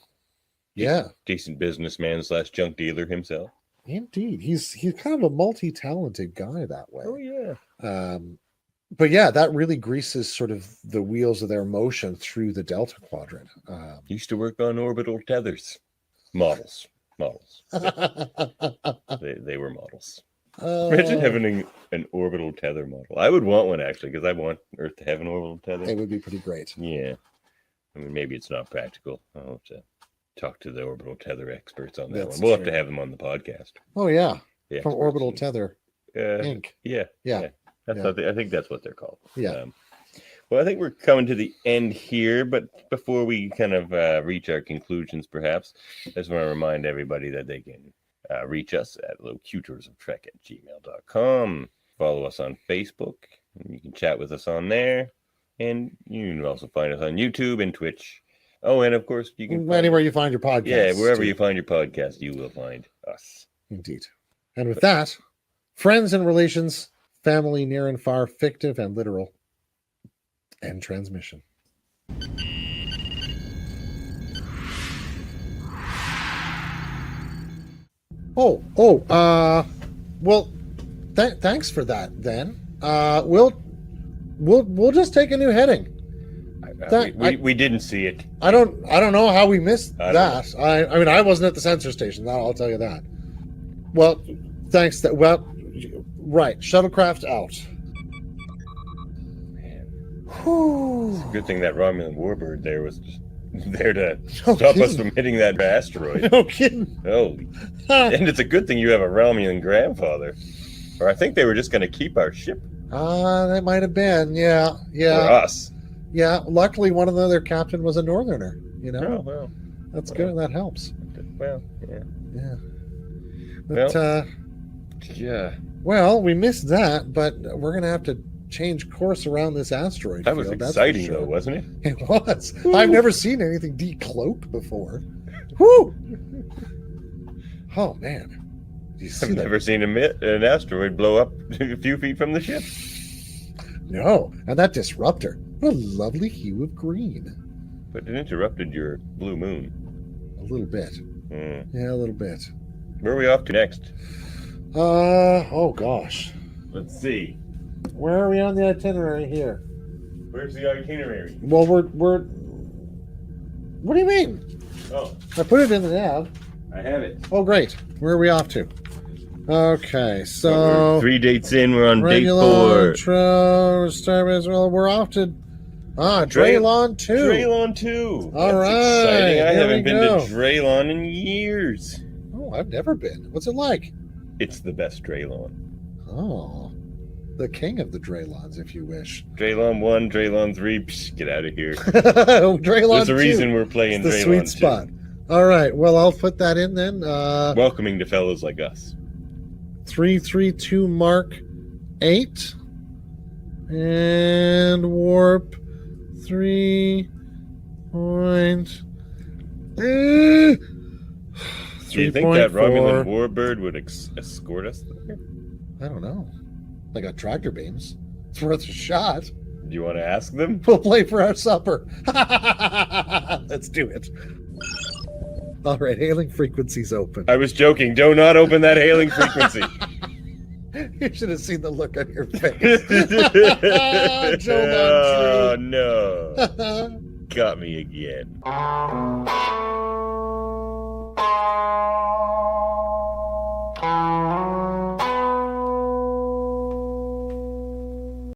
Decent businessman / junk dealer himself. Indeed. He's kind of a multi-talented guy that way. Oh, yeah. But yeah, that really greases sort of the wheels of their motion through the Delta Quadrant. Used to work on orbital tethers. Models. They were models. Imagine having an orbital tether model. I would want one, actually, because I want Earth to have an orbital tether. It would be pretty great. Yeah. I mean, maybe it's not practical. I'll have to talk to the orbital tether experts on that one. We'll have to have them on the podcast. Oh, yeah. From Orbital Tether Inc. Yeah. I think that's what they're called. Yeah. Well, I think we're coming to the end here, but before we kind of reach our conclusions, perhaps, I just want to remind everybody that they can reach us at locutorsoftrek@gmail.com. Follow us on Facebook. You can chat with us on there. And you can also find us on YouTube and Twitch. Oh, and of course, you can anywhere you find your podcast. Yeah, wherever you find your podcast, you will find us. Indeed. And with that, friends and relations, family near and far, fictive and literal, end transmission. Well, thanks for that. Then, we'll just take a new heading. We didn't see it. I don't know how we missed that. I mean, I wasn't at the censor station. I'll tell you that. Well, thanks. Right. Shuttlecraft out. Man. It's a good thing that Romulan warbird there was just there to No stop us kidding. from hitting that asteroid. No kidding. Holy. And it's a good thing you have a Romulan grandfather. Or I think they were just going to keep our ship That might have been. Yeah. for Yeah. us. Yeah. Luckily, one of the other captain was a Northerner. You know, Oh, well. that's good. That helps. Well, yeah. Yeah. But, Yeah. well, we missed that, but we're going to have to change course around this asteroid That was field, that's for exciting, sure. though, wasn't it? It was. I've never seen anything decloak before. Whoo! Oh, man. Do you see I've that? never seen an asteroid blow up a few feet from the ship. No. And that disruptor. What a lovely hue of green. But it interrupted your blue moon. A little bit. Hmm. Yeah, a little bit. Where are we off to next? Oh, gosh. Let's see. Where are we on the itinerary here? Where's the itinerary? Well, we're... What do you mean? Oh, I put it in the nav. I have it. Oh, great. Where are we off to? Okay, We're so... 3 dates in. We're on date regular 4. intro, Starbase. Well, we're off to... Draylon 2. Draylon 2. All That's right, exciting. I here haven't we been go. to Draylon in years. Oh, I've never been. What's it like? It's the best Draylon. Oh, the king of the Draylons, if you wish. Draylon 1, Draylon 3. Psh, get out of here. Draylon There's a 2. reason we're playing It's the Draylon sweet 2. spot. All right, well, I'll put that in then. Welcoming to fellows like us. 332 Mark 8. And warp 3 point... Do you think that 3.4. Romulan warbird would escort us there? I don't know. They got tractor beams. It's worth a shot. Do you want to ask them? We'll play for our supper. Let's do it. All right, hailing frequencies open. I was joking. Do not open that hailing frequency. You should have seen the look on your face. Oh, Joe no. Montree. Got me again.